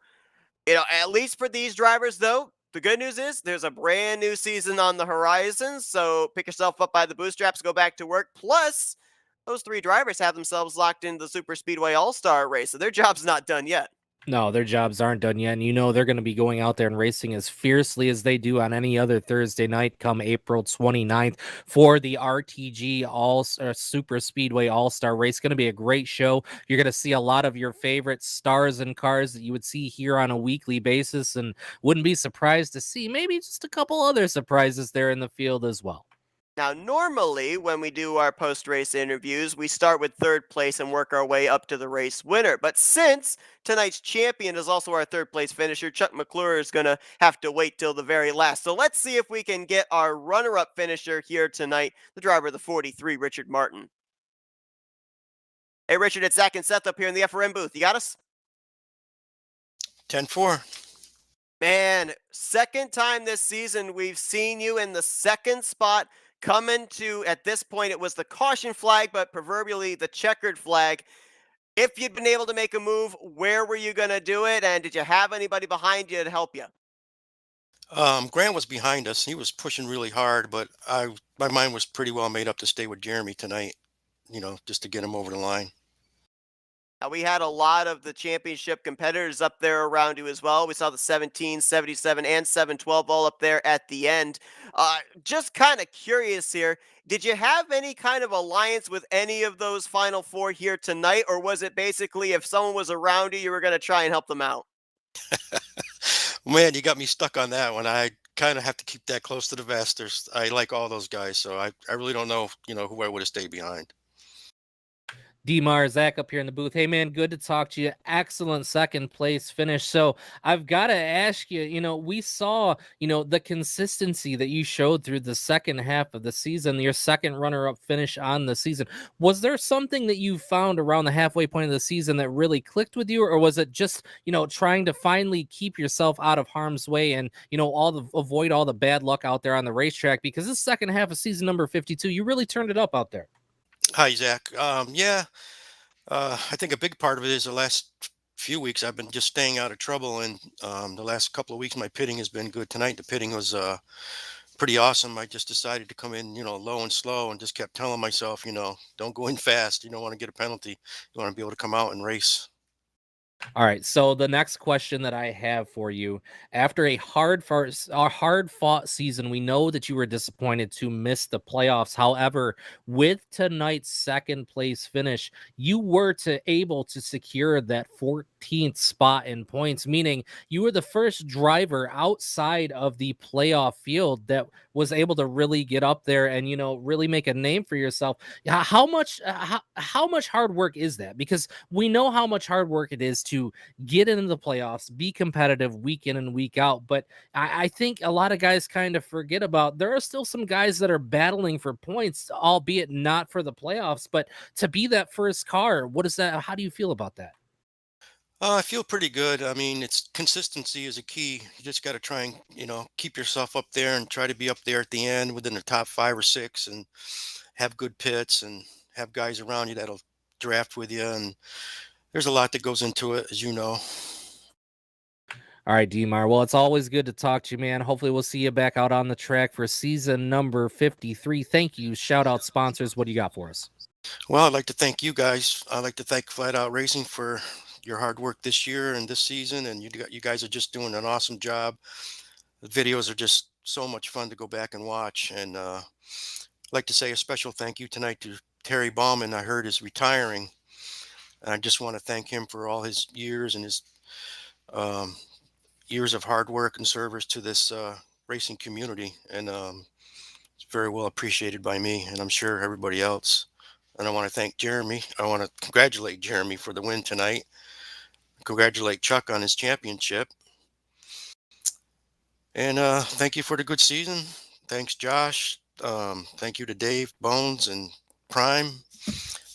at least for these drivers, though, the good news is there's a brand new season on the horizon. So pick yourself up by the bootstraps, go back to work. Plus, those 3 drivers have themselves locked into the Super Speedway All Star race. So their job's not done yet. No, their jobs aren't done yet. And they're going to be going out there and racing as fiercely as they do on any other Thursday night come April 29th for the RTG Super Speedway All-Star race. Going to be a great show. You're going to see a lot of your favorite stars and cars that you would see here on a weekly basis, and wouldn't be surprised to see maybe just a couple other surprises there in the field as well. Now, normally when we do our post-race interviews, we start with third place and work our way up to the race winner. But since tonight's champion is also our third place finisher, Chuck McClure is going to have to wait till the very last. So let's see if we can get our runner-up finisher here tonight, the driver of the 43, Richard Martin. Hey, Richard, it's Zach and Seth up here in the FRM booth. You got us? 10-4. Man, second time this season we've seen you in the second spot. Coming to, at this point, it was the caution flag, but proverbially the checkered flag. If you'd been able to make a move, where were you going to do it? And did you have anybody behind you to help you? Grant was behind us. He was pushing really hard, but my mind was pretty well made up to stay with Jeremy tonight, just to get him over the line. We had a lot of the championship competitors up there around you as well. We saw the 17, 77, and 712 all up there at the end. Just kind of curious here, did you have any kind of alliance with any of those final 4 here tonight, or was it basically if someone was around you, you were going to try and help them out? Man, you got me stuck on that one. I kind of have to keep that close to the vest. I like all those guys, so I really don't know, who I would have stayed behind. DMAR, Zach up here in the booth. Hey, man, good to talk to you. Excellent second place finish. So I've got to ask you, we saw, the consistency that you showed through the second half of the season, your second runner-up finish on the season. Was there something that you found around the halfway point of the season that really clicked with you, or was it just, trying to finally keep yourself out of harm's way and, avoid all the bad luck out there on the racetrack? Because this second half of season number 52, you really turned it up out there. Hi, Zach. Yeah, I think a big part of it is the last few weeks I've been just staying out of trouble, and the last couple of weeks my pitting has been good. Tonight the pitting was pretty awesome. I just decided to come in, low and slow, and just kept telling myself, don't go in fast. You don't want to get a penalty. You want to be able to come out and race. All right, so the next question that I have for you, after a hard-fought season, we know that you were disappointed to miss the playoffs. However, with tonight's second place finish, you were able to secure that 14th spot in points, meaning you were the first driver outside of the playoff field that was able to really get up there and really make a name for yourself. How much hard work is that? Because we know how much hard work it is to get into the playoffs, be competitive week in and week out. But I think a lot of guys kind of forget about there are still some guys that are battling for points, albeit not for the playoffs, but to be that first car. What is that? How do you feel about that? I feel pretty good. I mean, it's consistency is a key. You just got to try and, keep yourself up there and try to be up there at the end within the top 5 or 6 and have good pits and have guys around you that'll draft with you. And there's a lot that goes into it, as you know. All right, DMAR. Well, it's always good to talk to you, man. Hopefully we'll see you back out on the track for season number 53. Thank you. Shout out sponsors. What do you got for us? Well, I'd like to thank you guys. I'd like to thank Flatout Racing for your hard work this year and this season. And you guys are just doing an awesome job. The videos are just so much fun to go back and watch. And I'd like to say a special thank you tonight to Terry Bauman. I heard is retiring. And I just want to thank him for all his years and his years of hard work and service to this racing community. And it's very well appreciated by me, and I'm sure everybody else. And I want to thank Jeremy. I want to congratulate Jeremy for the win tonight. Congratulate Chuck on his championship. And thank you for the good season. Thanks, Josh. Thank you to Dave, Bones, and Prime.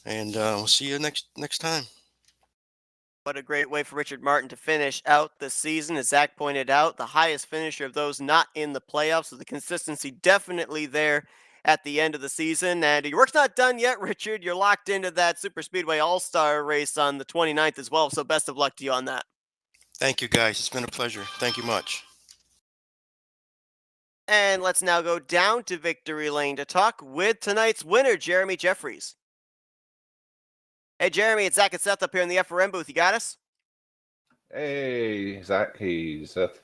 And we'll see you next time. What a great way for Richard Martin to finish out the season. As Zach pointed out, the highest finisher of those not in the playoffs. So the consistency definitely there at the end of the season. And your work's not done yet, Richard. You're locked into that Super Speedway All-Star race on the 29th as well. So best of luck to you on that. Thank you, guys. It's been a pleasure. Thank you much. And let's now go down to victory lane to talk with tonight's winner, Jeremy Jeffries. Hey, Jeremy, it's Zach and Seth up here in the FRM booth. You got us? Hey, Zach. Hey, Seth.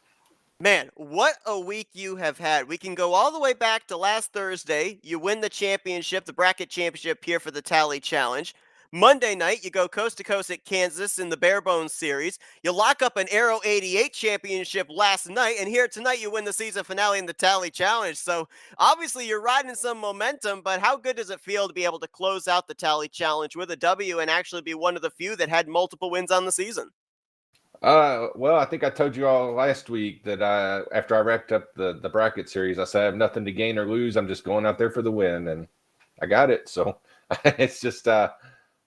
Man, what a week you have had. We can go all the way back to last Thursday. You win the championship, the bracket championship here for the Tally Challenge. Monday night, you go coast to coast at Kansas in the Bare Bones Series. You lock up an Aero 88 championship last night, and here tonight you win the season finale in the Tally Challenge. So obviously you're riding some momentum, but how good does it feel to be able to close out the Tally Challenge with a W and actually be one of the few that had multiple wins on the season? Well, I think I told you all last week that after I wrapped up the bracket series, I said I have nothing to gain or lose. I'm just going out there for the win, and I got it. So it's just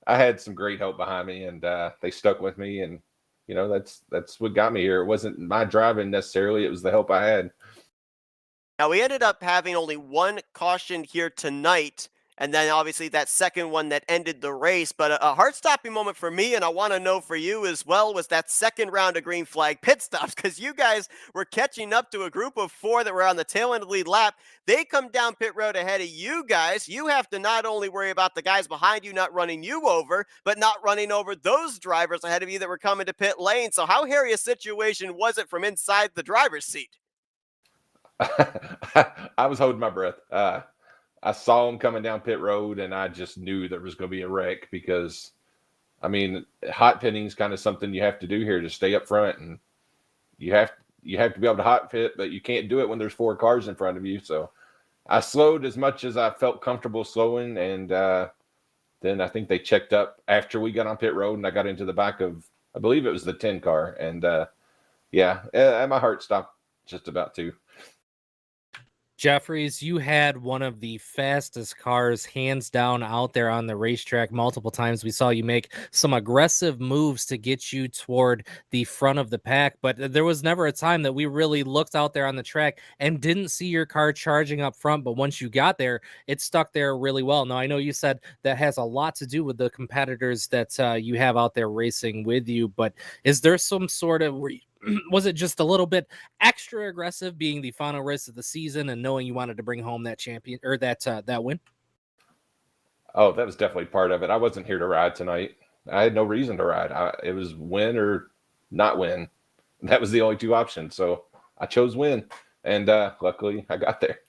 I had some great help behind me, and they stuck with me, and that's what got me here. It wasn't my driving necessarily; it was the help I had. Now, we ended up having only one caution here tonight, and then obviously that second one that ended the race. But a heart-stopping moment for me, and I want to know for you as well, was that second round of green flag pit stops, because you guys were catching up to a group of four that were on the tail end of the lead lap. They come down pit road ahead of you guys. You have to not only worry about the guys behind you not running you over, but not running over those drivers ahead of you that were coming to pit lane. So how hairy a situation was it from inside the driver's seat? I was holding my breath. I saw him coming down pit road, and I just knew there was going to be a wreck because, I mean, hot pitting is kind of something you have to do here to stay up front, and you have to be able to hot pit, but you can't do it when there's four cars in front of you. So I slowed as much as I felt comfortable slowing, and then I think they checked up after we got on pit road, and I got into the back of, I believe it was the 10 car, and my heart stopped just about to. Jeffries, you had one of the fastest cars hands down out there on the racetrack multiple times. We saw you make some aggressive moves to get you toward the front of the pack, but there was never a time that we really looked out there on the track and didn't see your car charging up front. But once you got there, it stuck there really well. Now, I know you said that has a lot to do with the competitors that you have out there racing with you, but is there some sort of, was it just a little bit extra aggressive being the final race of the season and knowing you wanted to bring home that champion or that win? Oh, that was definitely part of it. I wasn't here to ride tonight. I had no reason to ride. It was win or not win. That was the only two options. So I chose win, and luckily I got there.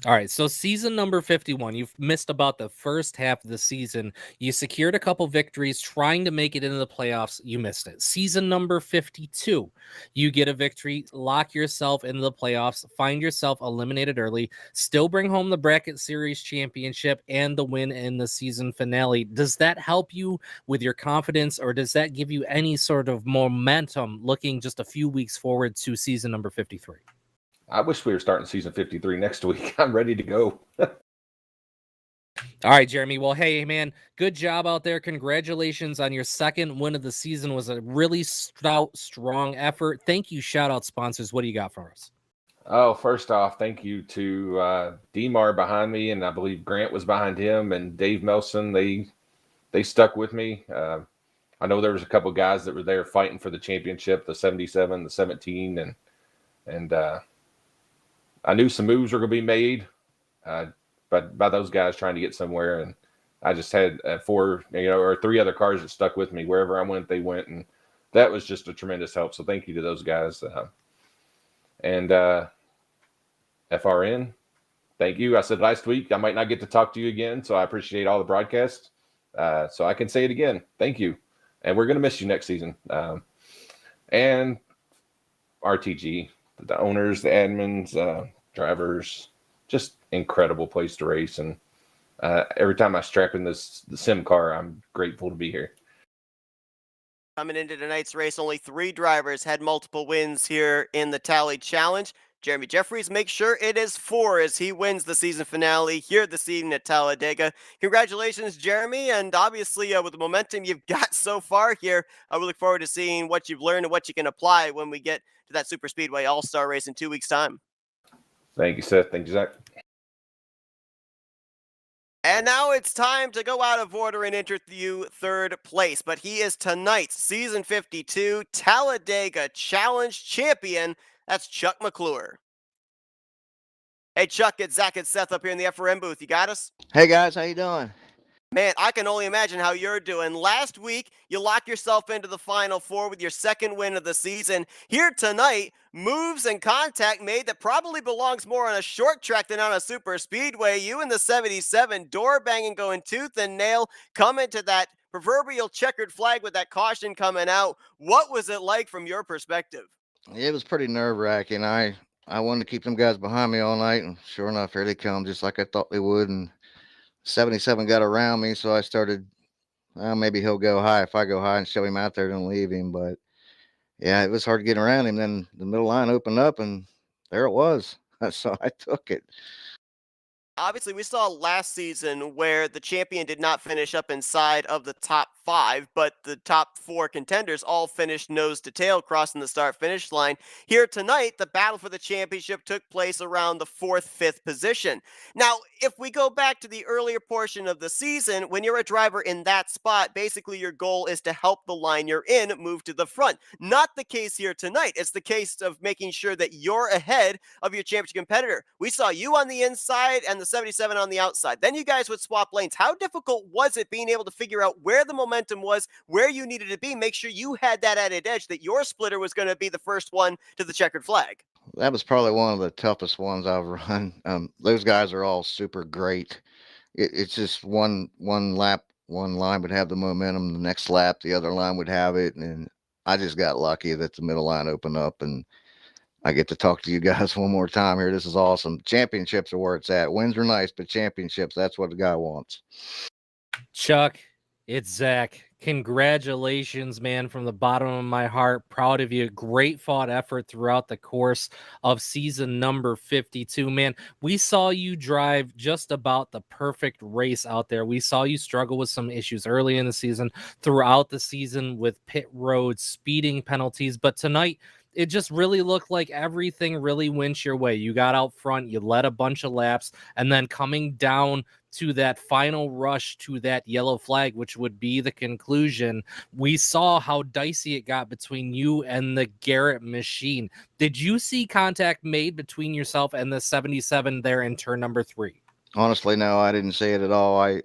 All right, so season number 51, you've missed about the first half of the season. You secured a couple victories trying to make it into the playoffs. You missed it. Season number 52, you get a victory, lock yourself into the playoffs, find yourself eliminated early, still bring home the bracket series championship and the win in the season finale. Does that help you with your confidence, or does that give you any sort of momentum looking just a few weeks forward to season number 53? I wish we were starting season 53 next week. I'm ready to go. All right, Jeremy. Well, hey, man, good job out there. Congratulations on your second win of the season. It was a really stout, strong effort. Thank you. Shout out sponsors. What do you got for us? Oh, first off, thank you to DMAR behind me, and I believe Grant was behind him, and Dave Melson. They stuck with me. I know there was a couple guys that were there fighting for the championship, the 77, the 17, and I knew some moves were going to be made, but by those guys trying to get somewhere. And I just had three other cars that stuck with me. Wherever I went, they went. And that was just a tremendous help. So thank you to those guys. And FRN, thank you. I said last week I might not get to talk to you again, so I appreciate all the broadcasts. So I can say it again. Thank you. And we're going to miss you next season. And RTG. The owners, the admins, drivers, just incredible place to race. And every time I strap in the sim car, I'm grateful to be here. Coming into tonight's race, only 3 drivers had multiple wins here in the Tally Challenge. Jeremy Jeffries makes sure it is 4 as he wins the season finale here this evening at Talladega. Congratulations, Jeremy, and obviously with the momentum you've got so far here, we look forward to seeing what you've learned and what you can apply when we get to that Super Speedway All-Star race in 2 weeks' time. Thank you, Seth. Thank you, Zach. And now it's time to go out of order and interview third place. But he is tonight's Season 52 Talladega Challenge champion. That's Chuck McClure. Hey, Chuck, it's Zach and Seth up here in the FRM booth. You got us? Hey, guys. How you doing? Man, I can only imagine how you're doing. Last week, you locked yourself into the Final Four with your second win of the season. Here tonight, moves and contact made that probably belongs more on a short track than on a super speedway. You and the 77, door banging, going tooth and nail, coming to that proverbial checkered flag with that caution coming out. What was it like from your perspective? It was pretty nerve-wracking. I wanted to keep them guys behind me all night, and sure enough, here they come, just like I thought they would. And 77 got around me, so I started, well, maybe he'll go high. If I go high and show him out there, then leave him. But yeah, it was hard to get around him. Then the middle line opened up, and there it was. So I took it. Obviously, we saw last season where the champion did not finish up inside of the top 5, but the top 4 contenders all finished nose to tail crossing the start-finish line. Here tonight, the battle for the championship took place around the 4th, 5th position. Now, if we go back to the earlier portion of the season, when you're a driver in that spot, basically your goal is to help the line you're in move to the front. Not the case here tonight. It's the case of making sure that you're ahead of your championship competitor. We saw you on the inside and the 77 on the outside. Then you guys would swap lanes. How difficult was it being able to figure out where the momentum was, where you needed to be, make sure you had that added edge that your splitter was going to be the first one to the checkered flag? That was probably one of the toughest ones I've run. Those guys are all super great. It's just one lap, one line would have the momentum. The next lap, the other line would have it. And I just got lucky that the middle line opened up, and I get to talk to you guys one more time here. This is awesome. Championships are where it's at. Wins are nice, but championships, that's what the guy wants. Chuck, it's Zach. Congratulations, man, from the bottom of my heart. Proud of you. Great fought effort throughout the course of season number 52, man. We saw you drive just about the perfect race out there. We saw you struggle with some issues early in the season, throughout the season with pit roads, speeding penalties, but tonight, it just really looked like everything really went your way. You got out front, you led a bunch of laps, and then coming down to that final rush to that yellow flag, which would be the conclusion, we saw how dicey it got between you and the Garrett machine. Did you see contact made between yourself and the 77 there in turn number 3? Honestly, no, I didn't see it at all. I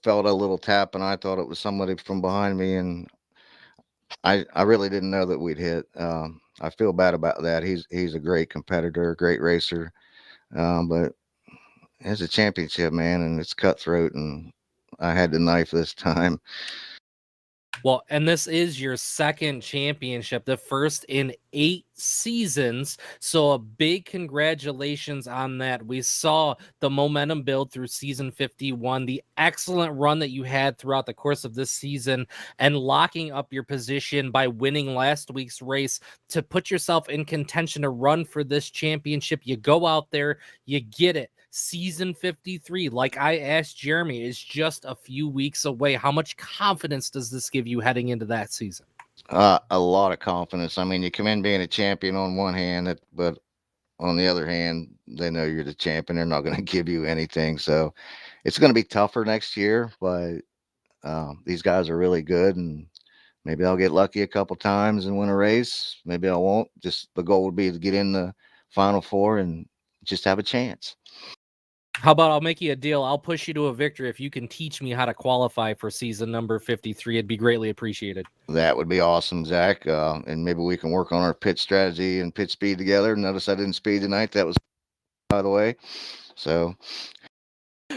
felt a little tap, and I thought it was somebody from behind me, and I really didn't know that we'd hit. I feel bad about that. He's a great competitor, a great racer, but it's a championship, man, and it's cutthroat, and I had the knife this time. Well, and this is your second championship, the first in 8 seasons. So a big congratulations on that. We saw the momentum build through season 51, the excellent run that you had throughout the course of this season, and locking up your position by winning last week's race to put yourself in contention to run for this championship. You go out there, you get it. Season 53, like I asked Jeremy, is just a few weeks away. How much confidence does this give you heading into that season? A lot of confidence. I mean, you come in being a champion on one hand, but on the other hand, they know you're the champion. They're not going to give you anything. So it's going to be tougher next year, but these guys are really good, and maybe I'll get lucky a couple times and win a race. Maybe I won't. Just the goal would be to get in the Final Four and just have a chance. How about I'll make you a deal? I'll push you to a victory if you can teach me how to qualify for season number 53. It'd be greatly appreciated. That would be awesome, Zach. And maybe we can work on our pit strategy and pit speed together. Notice I didn't speed tonight. That was, by the way. So.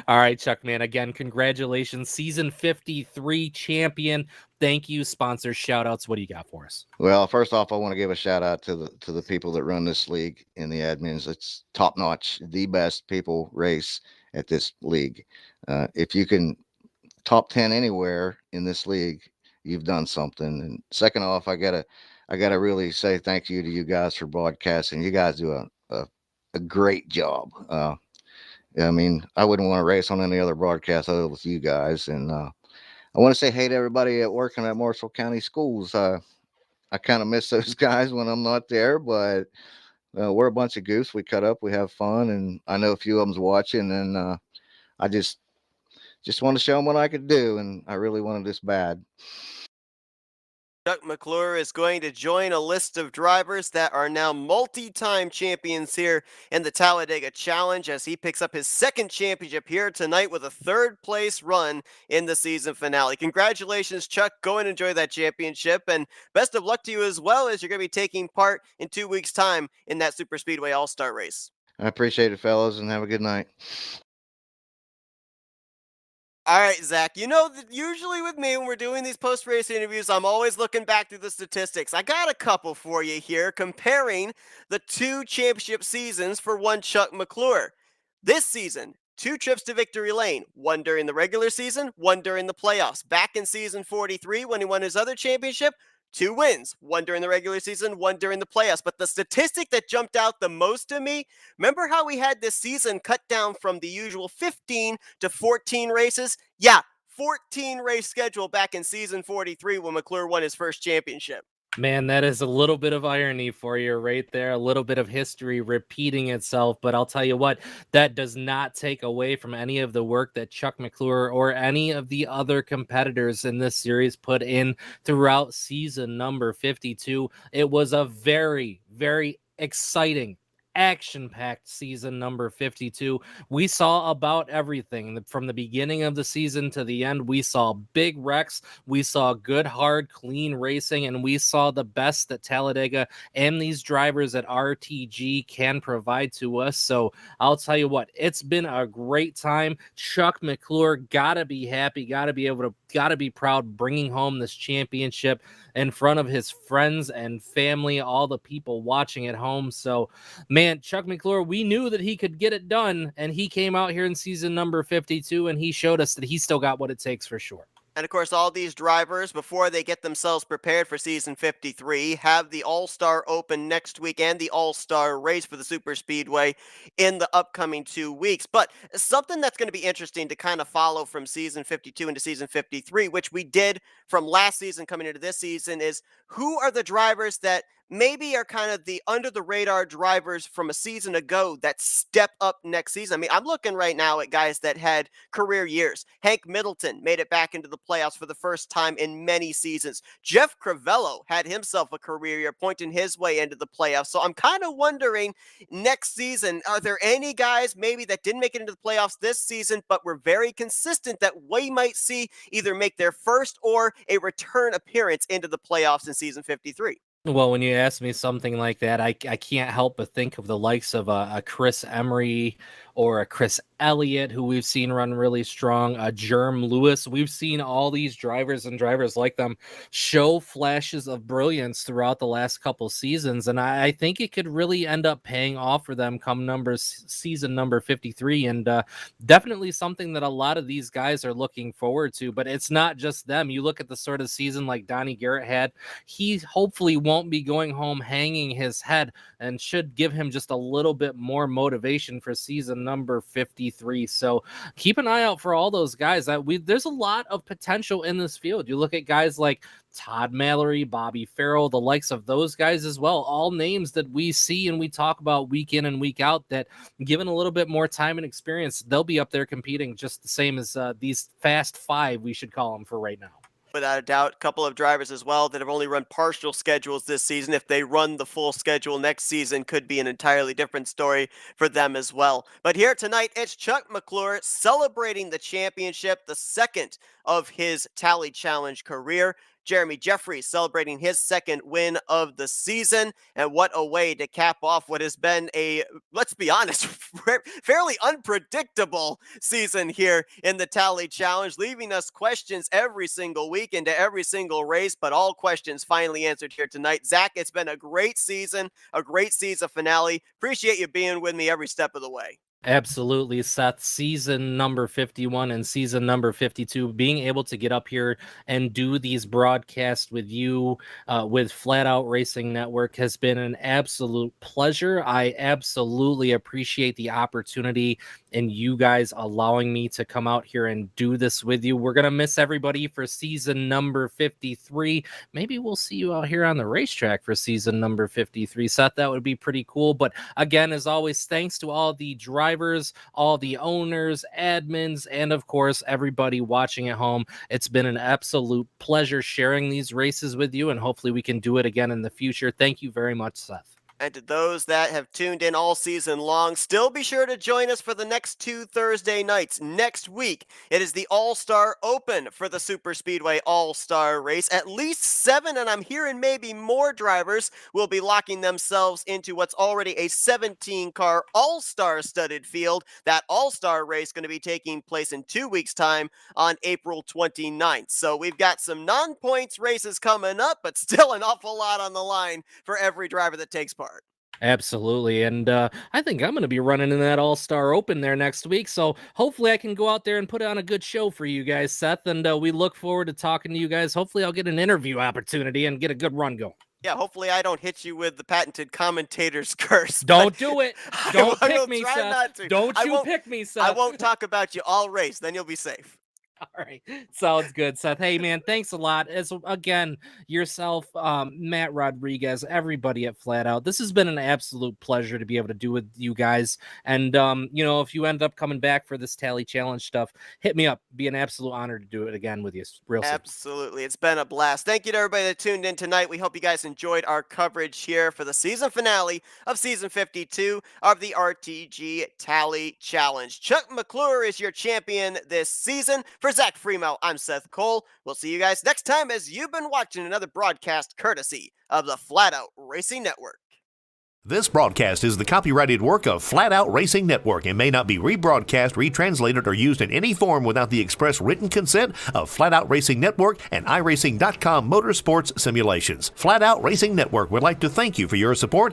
All right, Chuck, man. Again, congratulations. Season 53 champion. Thank you. Sponsors, shout outs. What do you got for us? Well, first off, I want to give a shout out to the people that run this league and the admins. It's top notch, the best people race at this league. If you can top 10 anywhere in this league, you've done something. And second off, I gotta really say thank you to you guys for broadcasting. You guys do a a great job. I mean, I wouldn't want to race on any other broadcast other with you guys. And I want to say hey to everybody at working at Marshall County Schools. I kind of miss those guys when I'm not there, but we're a bunch of goofs. We cut up, we have fun, and I know a few of them's watching. And I just want to show them what I could do, and I really wanted this bad. Chuck McClure is going to join a list of drivers that are now multi-time champions here in the Talladega Challenge as he picks up his second championship here tonight with a third place run in the season finale. Congratulations, Chuck. Go and enjoy that championship, and best of luck to you as well as you're going to be taking part in 2 weeks' time in that Super Speedway All-Star race. I appreciate it, fellas, and have a good night. All right, Zach, you know that usually with me when we're doing these post-race interviews, I'm always looking back through the statistics. I got a couple for you here comparing the 2 championship seasons for one Chuck McClure. This season, 2 trips to victory lane, 1 during the regular season, 1 during the playoffs. Back in season 43 when he won his other championship, 2 wins, 1 during the regular season, 1 during the playoffs. But the statistic that jumped out the most to me, remember how we had this season cut down from the usual 15 to 14 races? Yeah, 14 race schedule back in season 43 when McClure won his first championship. Man, that is a little bit of irony for you right there. A little bit of history repeating itself. But I'll tell you what, that does not take away from any of the work that Chuck McClure or any of the other competitors in this series put in throughout season number 52. It was a very, very exciting, action-packed season number 52. We saw about everything from the beginning of the season to the end. We saw big wrecks, we saw good, hard, clean racing, and we saw the best that Talladega and these drivers at RTG can provide to us. So I'll tell you what, it's been a great time. Chuck McClure gotta be happy, gotta be proud bringing home this championship in front of his friends and family, all the people watching at home. So man, Chuck McClure, we knew that he could get it done, and he came out here in season number 52 and he showed us that he still got what it takes for sure. And of course, all these drivers, before they get themselves prepared for season 53, have the All-Star Open next week and the All-Star race for the Super Speedway in the upcoming 2 weeks. But something that's going to be interesting to kind of follow from season 52 into season 53, which we did from last season coming into this season, is who are the drivers that maybe are kind of the under the radar drivers from a season ago that step up next season. I mean, I'm looking right now at guys that had career years. Hank Middleton made it back into the playoffs for the first time in many seasons. Jeff Crivello had himself a career year, pointing his way into the playoffs. So I'm kind of wondering next season, are there any guys maybe that didn't make it into the playoffs this season, but were very consistent that we might see either make their first or a return appearance into the playoffs in season 53? Well, when you ask me something like that, I can't help but think of the likes of a Chris Emery or a Chris Elliott, who we've seen run really strong, a Jerm Lewis. We've seen all these drivers and drivers like them show flashes of brilliance throughout the last couple seasons, and I think it could really end up paying off for them come season number 53, and definitely something that a lot of these guys are looking forward to. But it's not just them. You look at the sort of season like Donnie Garrett had, he hopefully won't be going home hanging his head, and should give him just a little bit more motivation for season number 53. So keep an eye out for all those guys. There's a lot of potential in this field. You look at guys like Todd Mallory, Bobby Farrell, the likes of those guys as well, all names that we see and we talk about week in and week out that, given a little bit more time and experience, they'll be up there competing just the same as these fast five, we should call them, for right now. Without a doubt, a couple of drivers as well that have only run partial schedules this season. If they run the full schedule next season, could be an entirely different story for them as well. But here tonight, it's Chuck McClure celebrating the championship, the second of his Tally Challenge career. Jeremy Jeffries celebrating his second win of the season. And what a way to cap off what has been a, let's be honest, fairly unpredictable season here in the Tally Challenge, leaving us questions every single week into every single race, but all questions finally answered here tonight. Zach, it's been a great season finale. Appreciate you being with me every step of the way. Absolutely, Seth. Season number 51 and season number 52, being able to get up here and do these broadcasts with you, with Flatout Racing Network, has been an absolute pleasure. I absolutely appreciate the opportunity and you guys allowing me to come out here and do this with you. We're going to miss everybody for season number 53. Maybe we'll see you out here on the racetrack for season number 53. Seth, that would be pretty cool. But again, as always, thanks to all the drivers, all the owners, admins, and of course, everybody watching at home. It's been an absolute pleasure sharing these races with you, and hopefully we can do it again in the future. Thank you very much, Seth. And to those that have tuned in all season long, still be sure to join us for the next 2 Thursday nights. Next week, it is the All-Star Open for the Super Speedway All-Star Race. At least 7, and I'm hearing maybe more drivers, will be locking themselves into what's already a 17-car All-Star studded field. That All-Star race going to be taking place in 2 weeks' time on April 29th. So we've got some non-points races coming up, but still an awful lot on the line for every driver that takes part. Absolutely. And I think I'm going to be running in that All-Star Open there next week. So hopefully I can go out there and put on a good show for you guys, Seth. And we look forward to talking to you guys. Hopefully I'll get an interview opportunity and get a good run going. Yeah, hopefully I don't hit you with the patented commentator's curse. Don't do it. Don't I pick will me, try Seth. not to. Don't I you won't- pick me, Seth. I won't talk about you all race. Then you'll be safe. All right. Sounds good, Seth. Hey, man, thanks a lot. As again, yourself, Matt Rodriguez, everybody at Flatout. This has been an absolute pleasure to be able to do with you guys. And, if you end up coming back for this Tally Challenge stuff, hit me up. Be an absolute honor to do it again with you real soon. Absolutely. It's been a blast. Thank you to everybody that tuned in tonight. We hope you guys enjoyed our coverage here for the season finale of season 52 of the RTG Tally Challenge. Chuck McClure is your champion this season. For Zach Freemel, I'm Seth Cole. We'll see you guys next time as you've been watching another broadcast courtesy of the Flatout Racing Network. This broadcast is the copyrighted work of Flatout Racing Network and may not be rebroadcast, retranslated, or used in any form without the express written consent of Flatout Racing Network and iRacing.com Motorsports Simulations. Flatout Racing Network would like to thank you for your support